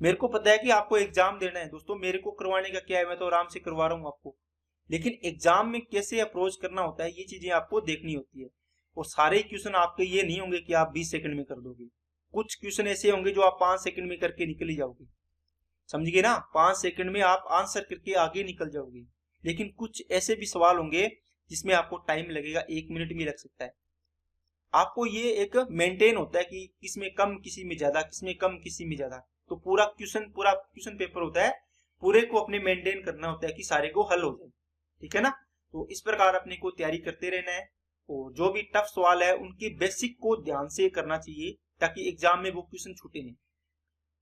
मेरे को पता है कि आपको एग्जाम देना है दोस्तों, मेरे को करवाने का क्या है, मैं तो आराम से करवा रहा हूँ आपको, लेकिन एग्जाम में कैसे अप्रोच करना होता है ये चीजें आपको देखनी होती है। और सारे क्वेश्चन आपके ये नहीं होंगे कि आप 20 सेकंड में कर दोगे, कुछ क्वेश्चन ऐसे होंगे जो आप 5 सेकंड में करके निकल ही जाओगे, समझ गए ना, 5 सेकंड में आप आंसर करके आगे निकल जाओगे। लेकिन कुछ ऐसे भी सवाल होंगे जिसमें आपको टाइम लगेगा, 1 मिनट भी लग सकता है, आपको ये एक मेंटेन होता है कि किसमें कम किसी में ज्यादा, किसमें कम किसी में ज्यादा। तो पूरा क्वेश्चन पेपर होता है, पूरे को अपने मेंटेन करना होता है कि सारे को हल हो जाए, ठीक है ना। तो इस प्रकार अपने को तैयारी करते रहना है, और जो भी टफ सवाल है उनकी बेसिक को ध्यान से करना चाहिए ताकि एग्जाम में वो क्वेश्चन छूटे नहीं,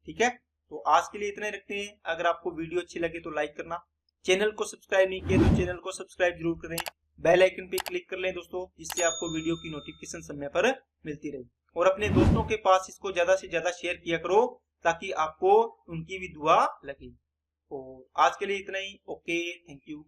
ठीक है। तो आज के लिए इतना ही रखते हैं। अगर आपको वीडियो अच्छी लगे तो लाइक करना, चैनल को सब्सक्राइब नहीं किया तो चैनल को सब्सक्राइब जरूर करें, बेल आइकन पे क्लिक कर लें दोस्तों, जिससे आपको वीडियो की नोटिफिकेशन समय पर मिलती रहे। और अपने दोस्तों के पास इसको ज्यादा से ज्यादा शेयर किया करो ताकि आपको उनकी भी दुआ लगे। तो आज के लिए इतना ही। Okay, thank you.